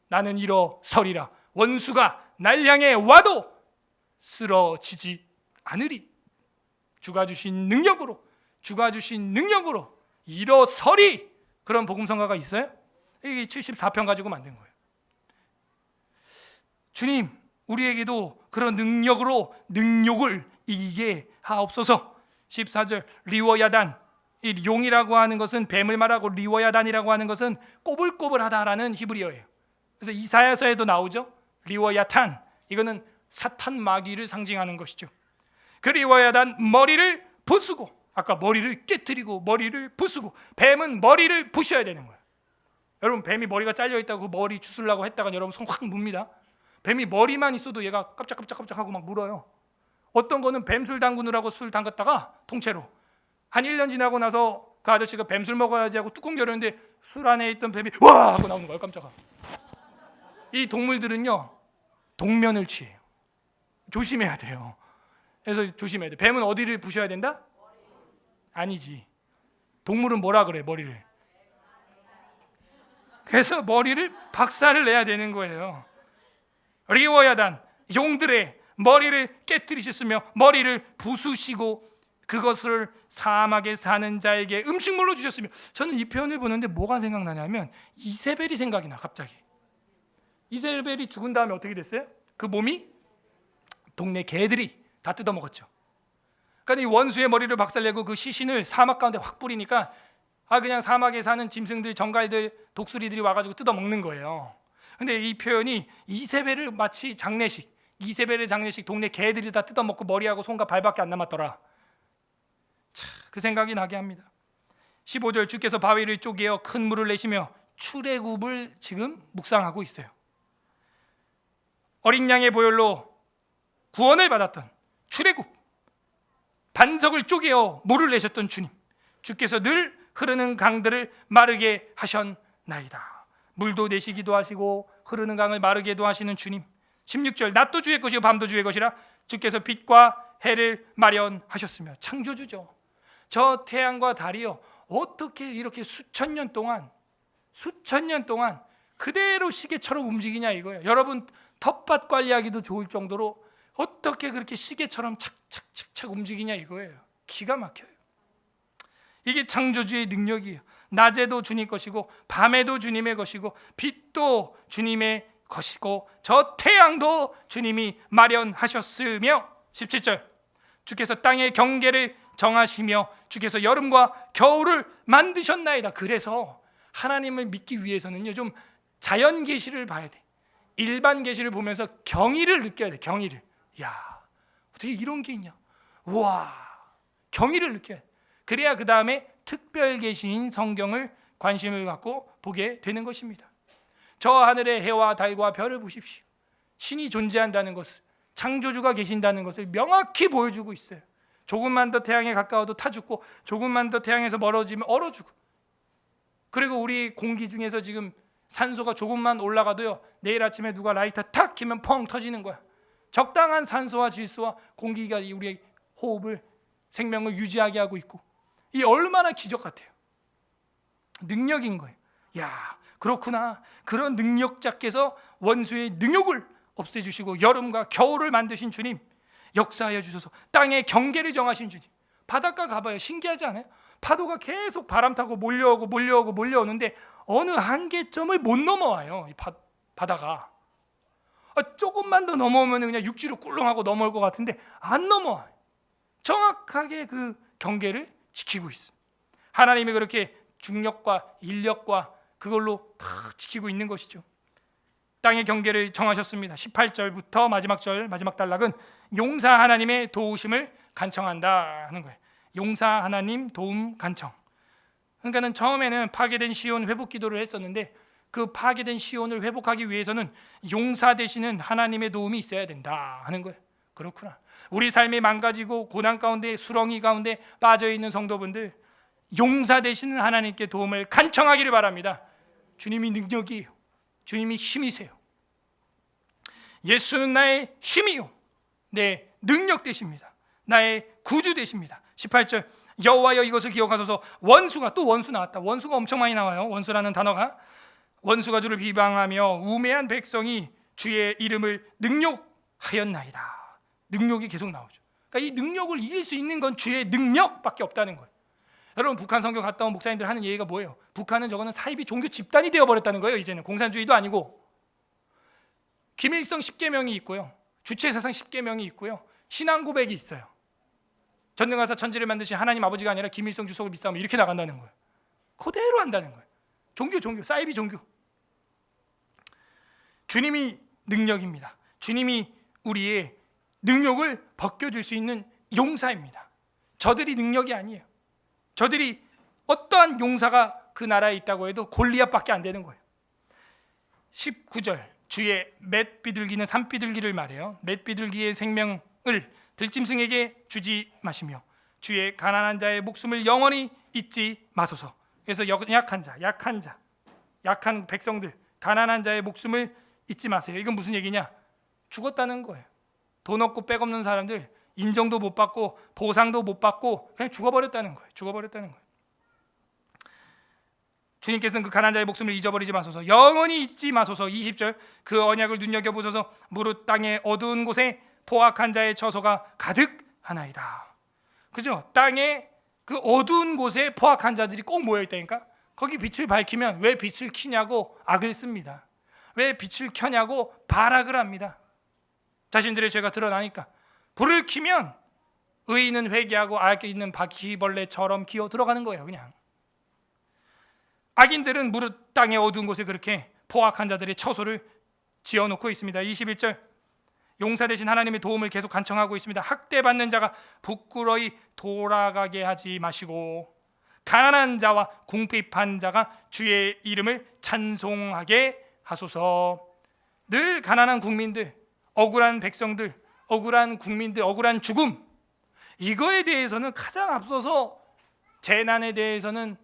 나는 일어서리라. 원수가 날 향해 와도 쓰러지지 않으리. 주가 주신 능력으로, 주가 주신 능력으로 일어서리. 그런 복음성가가 있어요? 이게 74편 가지고 만든 거예요. 주님, 우리에게도 그런 능력으로 능욕을 이기게 하옵소서. 14절, 리워야단. 이 용이라고 하는 것은 뱀을 말하고 리워야단이라고 하는 것은 꼬불꼬불하다라는 히브리어예요. 그래서 이사야서에도 나오죠. 리워야탄, 이거는 사탄 마귀를 상징하는 것이죠. 그 리워야탄 머리를 부수고, 아까 머리를 깨뜨리고 머리를 부수고, 뱀은 머리를 부셔야 되는 거예요. 여러분, 뱀이 머리가 잘려 있다고 그 머리 주술라고 했다가 여러분 손 확 뭅니다. 뱀이 머리만 있어도 얘가 깜짝깜짝 하고 막 물어요. 어떤 거는 뱀술 담그느라고 술 담갔다가 통째로 한 1년 지나고 나서 그 아저씨가 뱀술 먹어야지 하고 뚜껑 열었는데 술 안에 있던 뱀이 와 하고 나오는 거예요. 깜짝아. 이 동물들은요 동면을 취해요. 조심해야 돼요. 그래서 조심해야 돼. 뱀은 어디를 부셔야 된다? 아니지. 동물은 뭐라 그래? 머리를. 그래서 머리를 박살을 내야 되는 거예요. 리워야단, 용들의 머리를 깨뜨리셨으며 머리를 부수시고 그것을 사막에 사는 자에게 음식물로 주셨으며. 저는 이 표현을 보는데 뭐가 생각나냐면 이세벨이 생각이 나. 갑자기 이세벨이 죽은 다음에 어떻게 됐어요? 그 몸이 동네 개들이 다 뜯어먹었죠. 그러니까 이 원수의 머리를 박살내고 그 시신을 사막 가운데 확 뿌리니까 그냥 사막에 사는 짐승들, 정갈들, 독수리들이 와가지고 뜯어먹는 거예요. 근데 이 표현이 이세벨을 마치 장례식, 이세벨의 장례식, 동네 개들이 다 뜯어먹고 머리하고 손과 발밖에 안 남았더라. 참, 그 생각이 나게 합니다. 15절, 주께서 바위를 쪼개어 큰 물을 내시며 출애굽을 지금 묵상하고 있어요. 어린 양의 보혈로 구원을 받았던 출애굽, 반석을 쪼개어 물을 내셨던 주님, 주께서 늘 흐르는 강들을 마르게 하셨나이다. 물도 내시기도 하시고 흐르는 강을 마르게도 하시는 주님. 16절, 낮도 주의 것이요 밤도 주의 것이라 주께서 빛과 해를 마련하셨으며. 창조주죠. 저 태양과 달이요 어떻게 이렇게 수천 년 동안 그대로 시계처럼 움직이냐 이거예요. 여러분, 텃밭 관리하기도 좋을 정도로 어떻게 그렇게 시계처럼 착착착착 움직이냐 이거예요. 기가 막혀요. 이게 창조주의 능력이에요. 낮에도 주님 것이고 밤에도 주님의 것이고 빛도 주님의 것이고 저 태양도 주님이 마련하셨으며. 17절, 주께서 땅의 경계를 정하시며 주께서 여름과 겨울을 만드셨나이다. 그래서 하나님을 믿기 위해서는요 좀 자연 계시를 봐야 돼. 일반 계시를 보면서 경이를 느껴야 돼. 경이를. 야, 어떻게 이런 게 있냐. 우와, 경이를 느껴야 돼. 그래야 그 다음에 특별 계시인 성경을 관심을 갖고 보게 되는 것입니다. 저 하늘의 해와 달과 별을 보십시오. 신이 존재한다는 것을, 창조주가 계신다는 것을 명확히 보여주고 있어요. 조금만 더 태양에 가까워도 타 죽고 조금만 더 태양에서 멀어지면 얼어 죽고. 그리고 우리 공기 중에서 지금 산소가 조금만 올라가도요 내일 아침에 누가 라이터 탁 켜면 펑 터지는 거야. 적당한 산소와 질소와 공기가 우리의 호흡을, 생명을 유지하게 하고 있고, 이 얼마나 기적 같아요. 능력인 거예요. 야, 그렇구나. 그런 능력자께서 원수의 능욕을 없애주시고 여름과 겨울을 만드신 주님, 역사하여 주셔서 땅의 경계를 정하신 주님. 바닷가 가봐요. 신기하지 않아요? 파도가 계속 바람 타고 몰려오는데 어느 한계점을 못 넘어와요. 이 바다가 조금만 더 넘어오면 그냥 육지로 꿀렁하고 넘어올 것 같은데 안 넘어와요. 정확하게 그 경계를 지키고 있어. 하나님이 그렇게 중력과 인력과 그걸로 다 지키고 있는 것이죠. 땅의 경계를 정하셨습니다. 18절부터 마지막 절, 마지막 단락은 용사 하나님의 도우심을 간청한다 하는 거예요. 용사 하나님 도움 간청. 그러니까는 처음에는 파괴된 시온 회복 기도를 했었는데 그 파괴된 시온을 회복하기 위해서는 용사 되시는 하나님의 도움이 있어야 된다 하는 거예요. 그렇구나. 우리 삶이 망가지고 고난 가운데, 수렁이 가운데 빠져 있는 성도분들, 용사 되시는 하나님께 도움을 간청하기를 바랍니다. 주님이 능력이에요. 주님이 힘이세요. 예수는 나의 힘이요 내 능력 되십니다. 나의 구주 되십니다. 18절, 여호와여 이것을 기억하소서. 원수가, 또 원수 나왔다. 원수가 엄청 많이 나와요. 원수라는 단어가. 원수가 주를 비방하며 우매한 백성이 주의 이름을 능욕하였나이다. 능력이 계속 나오죠. 그러니까 이 능력을 이길 수 있는 건 주의 능력밖에 없다는 거예요. 여러분, 북한 선교 갔다 온 목사님들 하는 얘기가 뭐예요? 북한은 저거는 사이비 종교 집단이 되어버렸다는 거예요. 이제는 공산주의도 아니고. 김일성 10계명이 있고요, 주체사상 10계명이 있고요, 신앙 고백이 있어요. 전능하사 천지를 만드신 하나님 아버지가 아니라 김일성 주석을 믿사오면 이렇게 나간다는 거예요. 그대로 한다는 거예요. 종교, 사이비 종교. 주님이 능력입니다. 주님이 우리의 능력을 벗겨줄 수 있는 용사입니다. 저들이 능력이 아니에요. 저들이 어떠한 용사가 그 나라에 있다고 해도 골리앗밖에 안 되는 거예요. 19절 주의 맷 비둘기는 산 비둘기를 말해요. 맷 비둘기의 생명을 들짐승에게 주지 마시며 주의 가난한 자의 목숨을 영원히 잊지 마소서. 그래서 약한 자, 약한 백성들, 가난한 자의 목숨을 잊지 마세요. 이건 무슨 얘기냐? 죽었다는 거예요. 돈 없고 백 없는 사람들 인정도 못 받고 보상도 못 받고 그냥 죽어버렸다는 거예요. 주님께서는 그 가난한 자의 목숨을 잊어버리지 마소서, 영원히 잊지 마소서. 20절 그 언약을 눈여겨보소서. 무릇 땅의 어두운 곳에 포악한 자의 처소가 가득하나이다. 그죠? 땅에 그 어두운 곳에 포악한 자들이 꼭 모여 있다니까. 거기 빛을 밝히면 왜 빛을 켜냐고 악을 씁니다. 왜 빛을 켜냐고 발악을 합니다. 자신들의 죄가 드러나니까. 불을 켜면 의인은 회개하고 악에 있는 바퀴벌레처럼 기어 들어가는 거예요. 그냥 악인들은 무릇 땅의 어두운 곳에 그렇게 포악한 자들의 처소를 지어놓고 있습니다. 21절 용사 되신 하나님의 도움을 계속 간청하고 있습니다. 학대받는 자가 부끄러이 돌아가게 하지 마시고 가난한 자와 궁핍한 자가 주의 이름을 찬송하게 하소서. 늘 가난한 국민들, 억울한 백성들, 억울한 국민들, 억울한 죽음, 이거에 대해서는 가장 앞서서 재난에 대해서는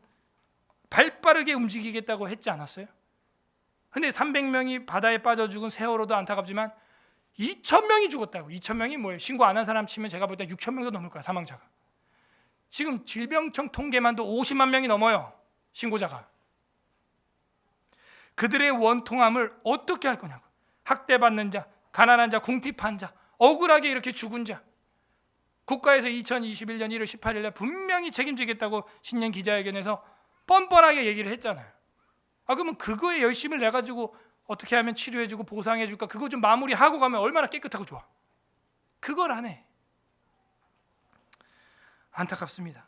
발빠르게 움직이겠다고 했지 않았어요? 근데 300명이 바다에 빠져 죽은 세월호도 안타깝지만 2,000명이 죽었다고. 2,000명이 뭐예요? 신고 안 한 사람 치면 제가 볼 때 6,000명도 넘을 거야, 사망자가. 지금 질병청 통계만도 50만 명이 넘어요, 신고자가. 그들의 원통함을 어떻게 할 거냐고. 학대받는 자, 가난한 자, 궁핍한 자, 억울하게 이렇게 죽은 자. 국가에서 2021년 1월 18일 날 분명히 책임지겠다고 신년 기자회견에서 뻔뻔하게 얘기를 했잖아요. 그러면 그거에 열심을 내가지고 어떻게 하면 치료해주고 보상해줄까, 그거 좀 마무리하고 가면 얼마나 깨끗하고 좋아. 그걸 안 해. 안타깝습니다.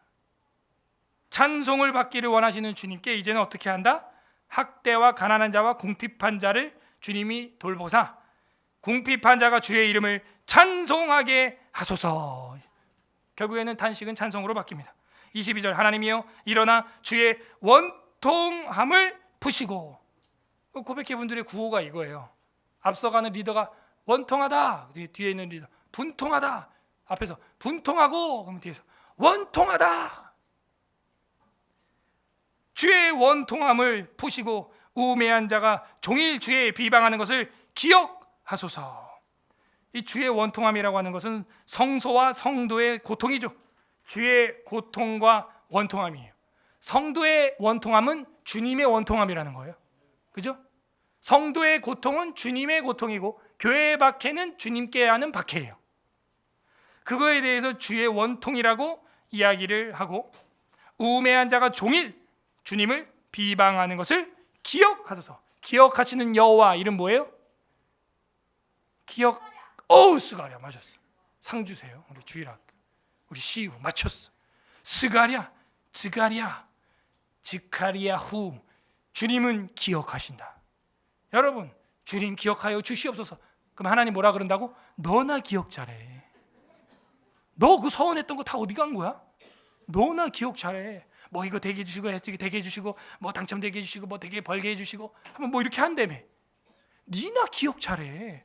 찬송을 받기를 원하시는 주님께 이제는 어떻게 한다? 학대와 가난한 자와 궁핍한 자를 주님이 돌보사 궁핍한 자가 주의 이름을 찬송하게 하소서. 결국에는 단식은 찬송으로 바뀝니다. 22절 하나님이여 일어나 주의 원통함을 푸시고. 고백회 분들의 구호가 이거예요. 앞서가는 리더가 원통하다, 뒤에 있는 리더 분통하다, 앞에서 분통하고, 그러면 뒤에서 원통하다. 주의 원통함을 푸시고 우매한 자가 종일 주의 비방하는 것을 기억하소서. 이 주의 원통함이라고 하는 것은 성소와 성도의 고통이죠. 주의 고통과 원통함이에요. 성도의 원통함은 주님의 원통함이라는 거예요. 그죠? 성도의 고통은 주님의 고통이고 교회 박해는 주님께 하는 박해예요. 그거에 대해서 주의 원통이라고 이야기를 하고, 우매한 자가 종일 주님을 비방하는 것을 기억하소서. 기억하시는 여호와 이름 뭐예요? 스가랴 맞았어. 상 주세요. 우리 주일학교, 우리 시우 맞췄어. 스가랴, 지카리야후. 주님은 기억하신다. 여러분, 주님 기억하여 주시옵소서. 그럼 하나님 뭐라 그런다고? 너나 기억 잘해. 너 그 서운했던 거 다 어디 간 거야? 너나 기억 잘해. 뭐 이거 되게 해주시고, 되게 해주시고, 뭐 당첨되게 해주시고, 뭐 되게 벌게 해주시고 하면 뭐 이렇게 한다며. 니나 기억 잘해.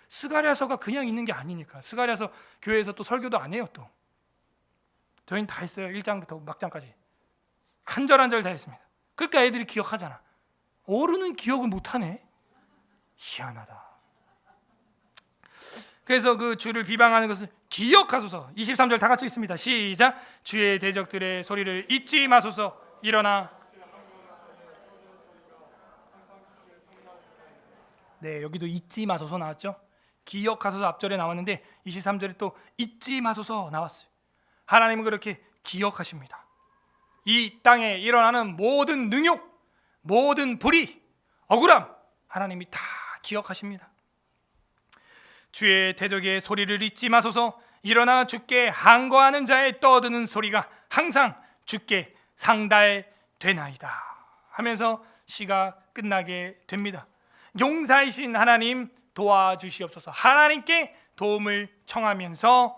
스가랴서가 그냥 있는 게 아니니까. 스가랴서 교회에서 또 설교도 안 해요. 또 저희는 다 했어요. 1장부터 막장까지 한 절 한 절 다 했습니다. 그러니까 애들이 기억하잖아. 어른은 기억을 못하네. 희한하다. 그래서 그 주를 비방하는 것을 기억하소서. 23절 다 같이 읽습니다. 시작. 주의 대적들의 소리를 잊지 마소서. 일어나. 네, 여기도 잊지 마소서 나왔죠. 기억하소서 앞절에 나왔는데 23절에 또 잊지 마소서 나왔어요. 하나님은 그렇게 기억하십니다. 이 땅에 일어나는 모든 능욕, 모든 불의, 억울함, 하나님이 다 기억하십니다. 주의 대적의 소리를 잊지 마소서. 일어나 주께 항거하는 자의 떠드는 소리가 항상 주께 상달되나이다 하면서 시가 끝나게 됩니다. 용사이신 하나님 도와주시옵소서. 하나님께 도움을 청하면서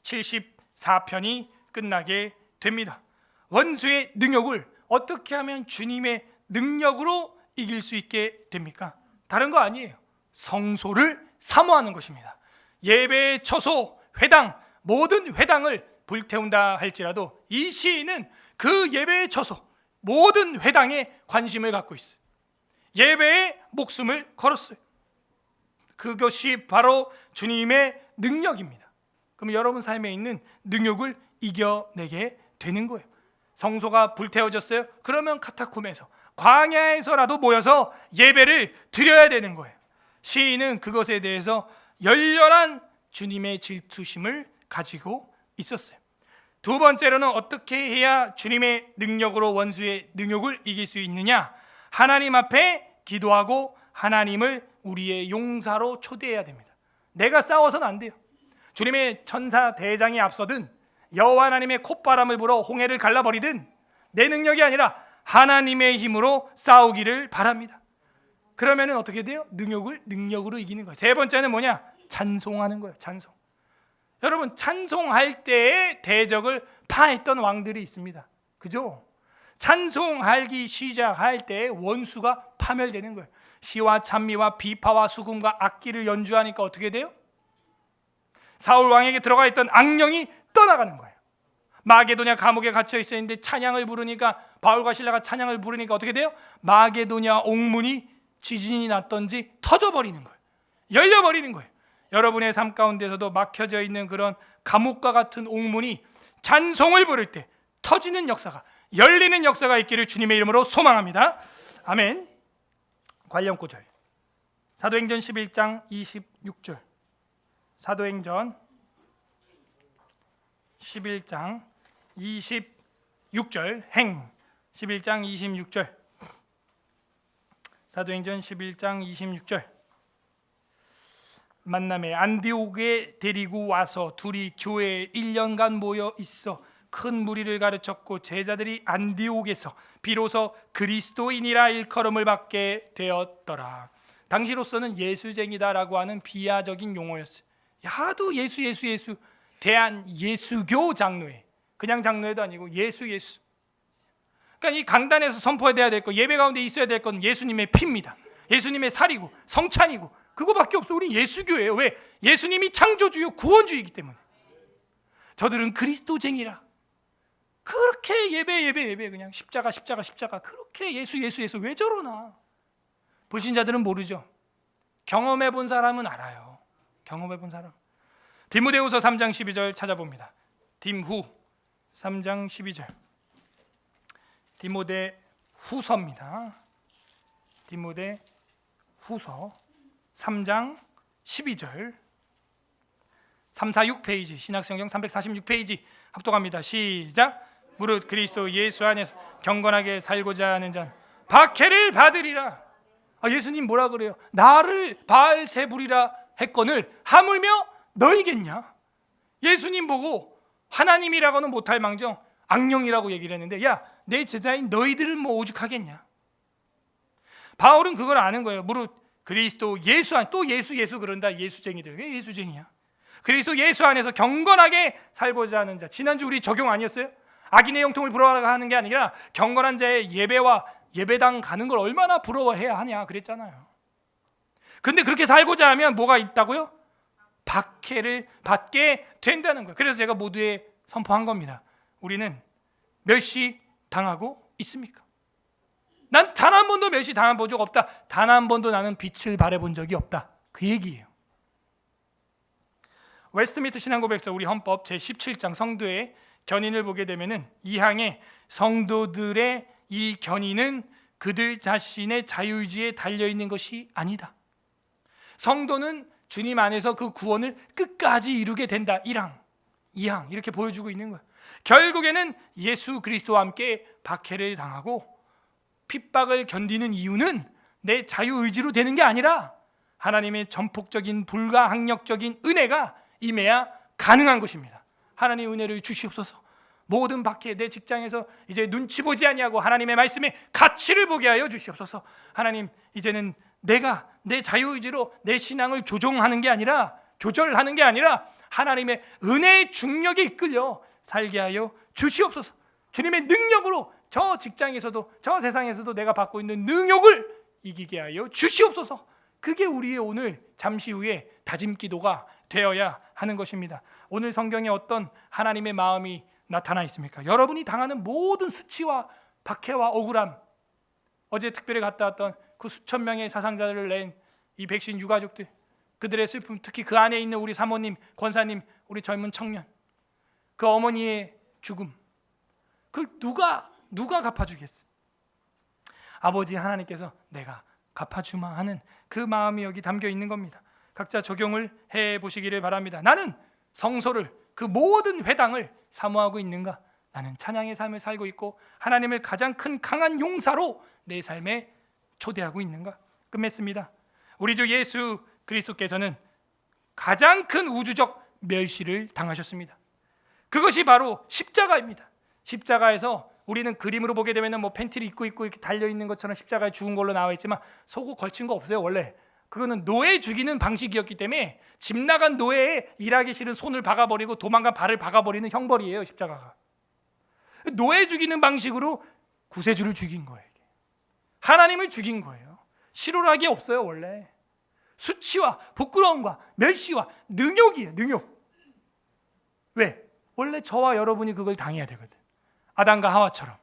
74편이 끝나게 됩니다. 원수의 능욕을 어떻게 하면 주님의 능력으로 이길 수 있게 됩니까? 다른 거 아니에요. 성소를 사모하는 것입니다. 예배의 처소, 회당, 모든 회당을 불태운다 할지라도 이 시인은 그 예배의 처소, 모든 회당에 관심을 갖고 있어요. 예배에 목숨을 걸었어요. 그것이 바로 주님의 능력입니다. 그럼 여러분 삶에 있는 능욕을 이겨내게 되는 거예요. 성소가 불태워졌어요? 그러면 카타콤에서, 광야에서라도 모여서 예배를 드려야 되는 거예요. 시인은 그것에 대해서 열렬한 주님의 질투심을 가지고 있었어요. 두 번째로는 어떻게 해야 주님의 능력으로 원수의 능욕을 이길 수 있느냐? 하나님 앞에 기도하고 하나님을 우리의 용사로 초대해야 됩니다. 내가 싸워서는 안 돼요. 주님의 천사 대장이 앞서든 여호와 하나님의 콧바람을 불어 홍해를 갈라버리든 내 능력이 아니라 하나님의 힘으로 싸우기를 바랍니다. 그러면 어떻게 돼요? 능력으로 이기는 거예요. 세 번째는 뭐냐? 찬송하는 거예요. 찬송. 여러분, 찬송할 때에 대적을 파했던 왕들이 있습니다. 그죠? 찬송하기 시작할 때 원수가 파멸되는 거예요. 시와 찬미와 비파와 수금과 악기를 연주하니까 어떻게 돼요? 사울 왕에게 들어가 있던 악령이 떠나가는 거예요. 마게도냐 감옥에 갇혀 있었는데 찬양을 부르니까, 바울과 실라가 찬양을 부르니까 어떻게 돼요? 마게도냐 옥문이 지진이 났던지 터져버리는 거예요. 열려버리는 거예요. 여러분의 삶 가운데서도 막혀져 있는 그런 감옥과 같은 옥문이 찬송을 부를 때 터지는 역사가, 열리는 역사가 있기를 주님의 이름으로 소망합니다. 아멘. 관련 구절 사도행전 11장 26절. 사도행전 11장 26절. 행 11장 26절. 사도행전 11장 26절. 만남에 안디옥에 데리고 와서 둘이 교회에 1년간 모여 있어 큰 무리를 가르쳤고 제자들이 안디옥에서 비로소 그리스도인이라 일컬음을 받게 되었더라. 당시로서는 예수쟁이다라고 하는 비하적인 용어였어요. 하도 예수 대한 예수교 장로회, 그냥 장로회도 아니고 예수. 그러니까 이 강단에서 선포해야 될 것, 예배 가운데 있어야 될 건 예수님의 피입니다. 예수님의 살이고 성찬이고 그거밖에 없어. 우린 예수교예요. 왜? 예수님이 창조주요 구원주이기 때문에. 저들은 그리스도쟁이라 그렇게 예배 그냥 십자가 그렇게 예수 왜 저러나. 불신자들은 모르죠. 경험해 본 사람은 알아요. 경험해 본 사람. 디모데후서 3장 12절 찾아봅니다. 딤후 3장 12절. 디모데후서입니다. 디모데후서 3장 12절. 346페이지, 신약성경 346페이지 합독합니다. 시작. 무릇 그리스도 예수 안에서 경건하게 살고자 하는 자는 박해를 받으리라. 예수님 뭐라 그래요? 나를 바알세불이라 했거늘 하물며 너희겠냐? 예수님 보고 하나님이라고는 못할 망정 악령이라고 얘기를 했는데, 야, 내 제자인 너희들은 뭐 오죽하겠냐? 바울은 그걸 아는 거예요. 무릇 그리스도 예수 안, 또 예수 그런다. 예수쟁이들. 왜 예수쟁이야? 그리스도 예수 안에서 경건하게 살고자 하는 자. 지난주 우리 적용 아니었어요? 악인의 형통을 부러워하는 하는 게 아니라 경건한 자의 예배와 예배당 가는 걸 얼마나 부러워해야 하냐 그랬잖아요. 근데 그렇게 살고자 하면 뭐가 있다고요? 박해를 받게 된다는 거예요. 그래서 제가 모두에 선포한 겁니다. 우리는 멸시 당하고 있습니까? 난 단 한 번도 멸시 당한 적 없다. 단 한 번도 나는 빛을 발해본 적이 없다. 그 얘기예요. 웨스트민스터 신앙고백서 우리 헌법 제17장 성도의 견인을 보게 되면은 이 항에 성도들의 이 견인은 그들 자신의 자유의지에 달려 있는 것이 아니다. 성도는 주님 안에서 그 구원을 끝까지 이루게 된다. 1항, 2항 이렇게 보여주고 있는 거예요. 결국에는 예수 그리스도와 함께 박해를 당하고 핍박을 견디는 이유는 내 자유의지로 되는 게 아니라 하나님의 전폭적인 불가항력적인 은혜가 임해야 가능한 것입니다. 하나님 은혜를 주시옵소서. 모든 박해, 내 직장에서 이제 눈치 보지 아니하고 하나님의 말씀에 가치를 보게 하여 주시옵소서. 하나님, 이제는 내가 내 자유의지로 내 신앙을 조절하는 게 아니라 하나님의 은혜의 중력에 이끌려 살게 하여 주시옵소서. 주님의 능력으로 저 직장에서도 저 세상에서도 내가 받고 있는 능욕을 이기게 하여 주시옵소서. 그게 우리의 오늘 잠시 후에 다짐 기도가 되어야 하는 것입니다. 오늘 성경에 어떤 하나님의 마음이 나타나 있습니까? 여러분이 당하는 모든 수치와 박해와 억울함, 어제 특별히 갔다 왔던 그 수천 명의 사상자를 낸 이 백신 유가족들, 그들의 슬픔, 특히 그 안에 있는 우리 사모님, 권사님, 우리 젊은 청년, 그 어머니의 죽음, 그걸 누가 갚아주겠어? 아버지 하나님께서 내가 갚아주마 하는 그 마음이 여기 담겨 있는 겁니다. 각자 적용을 해보시기를 바랍니다. 나는 성소를, 그 모든 회당을 사모하고 있는가? 나는 찬양의 삶을 살고 있고 하나님을 가장 큰 강한 용사로 내 삶에 초대하고 있는가? 끝맺습니다. 우리 주 예수 그리스도께서는 가장 큰 우주적 멸시를 당하셨습니다. 그것이 바로 십자가입니다. 십자가에서 우리는 그림으로 보게 되면 뭐 팬티를 입고 이렇게 달려 있는 것처럼 십자가에 죽은 걸로 나와 있지만 속옷 걸친 거 없어요. 원래 그거는 노예 죽이는 방식이었기 때문에 집 나간 노예에 일하기 싫은 손을 박아버리고 도망간 발을 박아버리는 형벌이에요. 십자가가 노예 죽이는 방식으로 구세주를 죽인 거예요. 하나님을 죽인 거예요. 실오라기 없어요. 원래 수치와 부끄러움과 멸시와 능욕이에요. 능욕. 왜? 원래 저와 여러분이 그걸 당해야 되거든. 아담과 하와처럼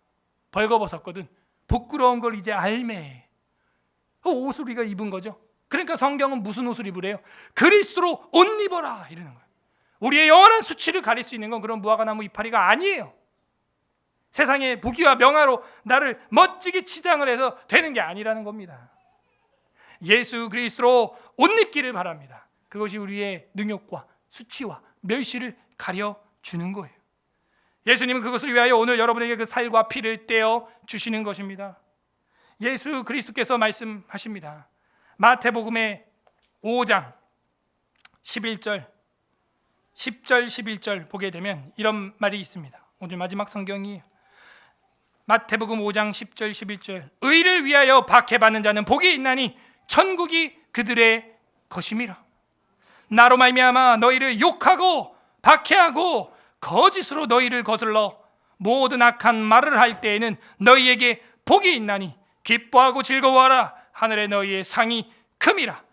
벌거벗었거든. 부끄러운 걸 이제 알매 옷을 우리가 입은 거죠. 그러니까 성경은 무슨 옷을 입으래요? 그리스도로 옷 입어라 이러는 거예요. 우리의 영원한 수치를 가릴 수 있는 건 그런 무화과나무 이파리가 아니에요. 세상의 부귀와 명화로 나를 멋지게 치장을 해서 되는 게 아니라는 겁니다. 예수 그리스도로 옷 입기를 바랍니다. 그것이 우리의 능욕과 수치와 멸시를 가려주는 거예요. 예수님은 그것을 위하여 오늘 여러분에게 그 살과 피를 떼어 주시는 것입니다. 예수 그리스도께서 말씀하십니다. 마태복음의 5장 11절 10절 11절 보게 되면 이런 말이 있습니다. 오늘 마지막 성경이에요. 마태복음 5장 10절 11절 의를 위하여 박해받는 자는 복이 있나니 천국이 그들의 것임이라. 나로 말미암아 너희를 욕하고 박해하고 거짓으로 너희를 거슬러 모든 악한 말을 할 때에는 너희에게 복이 있나니 기뻐하고 즐거워하라. 하늘에 너희의 상이 큼이라.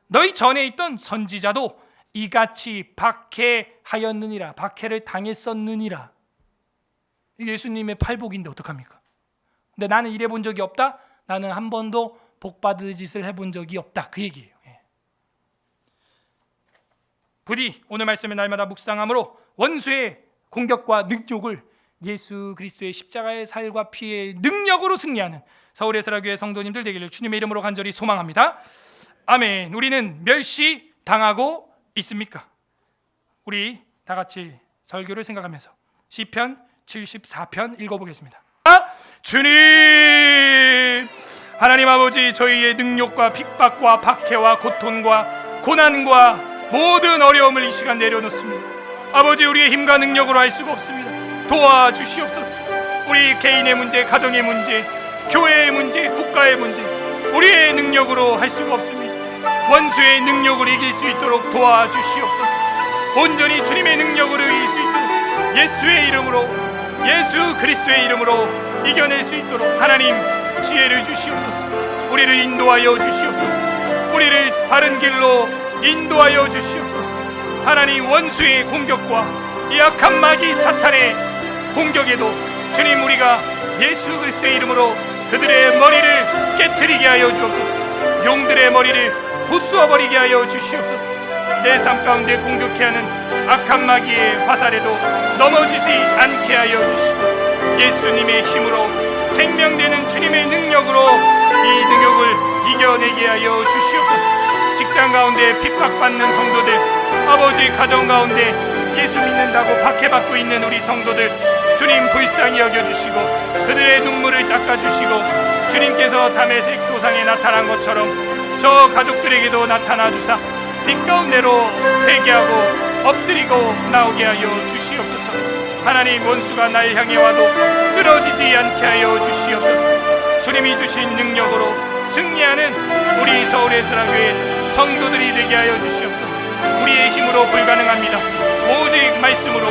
너희 전에 있던 선지자도 이같이 박해하였느니라. 박해를 당했었느니라. 예수님의 팔복인데 어떡합니까? 근데 나는 이래 본 적이 없다. 나는 한 번도 복받을 짓을 해본 적이 없다. 그 얘기예요. 부디 오늘 말씀의 날마다 묵상함으로 원수의 공격과 능욕을 예수 그리스도의 십자가의 살과 피의 능력으로 승리하는 서울의 사랑교회 성도님들 되기를 주님의 이름으로 간절히 소망합니다. 아멘. 우리는 멸시당하고 있습니까? 우리 다 같이 설교를 생각하면서 시편 74편 읽어보겠습니다. 주님 하나님 아버지, 저희의 능욕과 핍박과 박해와 고통과 고난과 모든 어려움을 이 시간 내려놓습니다. 아버지, 우리의 힘과 능력으로 할 수가 없습니다. 도와주시옵소서. 우리 개인의 문제, 가정의 문제, 교회의 문제, 국가의 문제, 우리의 능력으로 할 수가 없습니다. 원수의 능력을 이길 수 있도록 도와주시옵소서. 온전히 주님의 능력으로 이길 수 있도록 예수의 이름으로, 예수 그리스도의 이름으로 이겨낼 수 있도록 하나님 지혜를 주시옵소서. 우리를 인도하여 주시옵소서. 우리를 바른 길로 인도하여 주시옵소서. 하나님, 원수의 공격과 이 악한 마귀 사탄의 공격에도 주님, 우리가 예수 그리스도의 이름으로 그들의 머리를 깨트리게 하여 주옵소서. 용들의 머리를 부수어버리게 하여 주시옵소서. 내 삶 가운데 공격해하는 악한 마귀의 화살에도 넘어지지 않게 하여 주시고 예수님의 힘으로 생명되는 주님의 능력으로 이 능력을 이겨내게 하여 주시옵소서. 직장 가운데 핍박받는 성도들, 아버지 가정 가운데 예수 믿는다고 박해받고 있는 우리 성도들, 주님 불쌍히 여겨주시고 그들의 눈물을 닦아주시고 주님께서 다메섹 도상에 나타난 것처럼 저 가족들에게도 나타나 주사 빛 가운데로 회개하고 엎드리고 나오게 하여 주시옵소서. 하나님, 원수가 날 향해 와도 쓰러지지 않게 하여 주시옵소서. 주님이 주신 능력으로 승리하는 우리 서울 주례사랑교회 성도들이 되게 하여 주시옵소서. 우리의 힘으로 불가능합니다. 오직 말씀으로,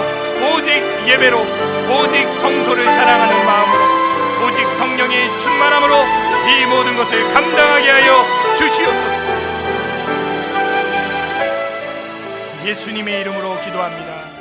오직 예배로, 오직 성소를 사랑하는 마음으로, 오직 성령의 충만함으로 이 모든 것을 감당하게 하여 주시옵소서. 예수님의 이름으로 기도합니다.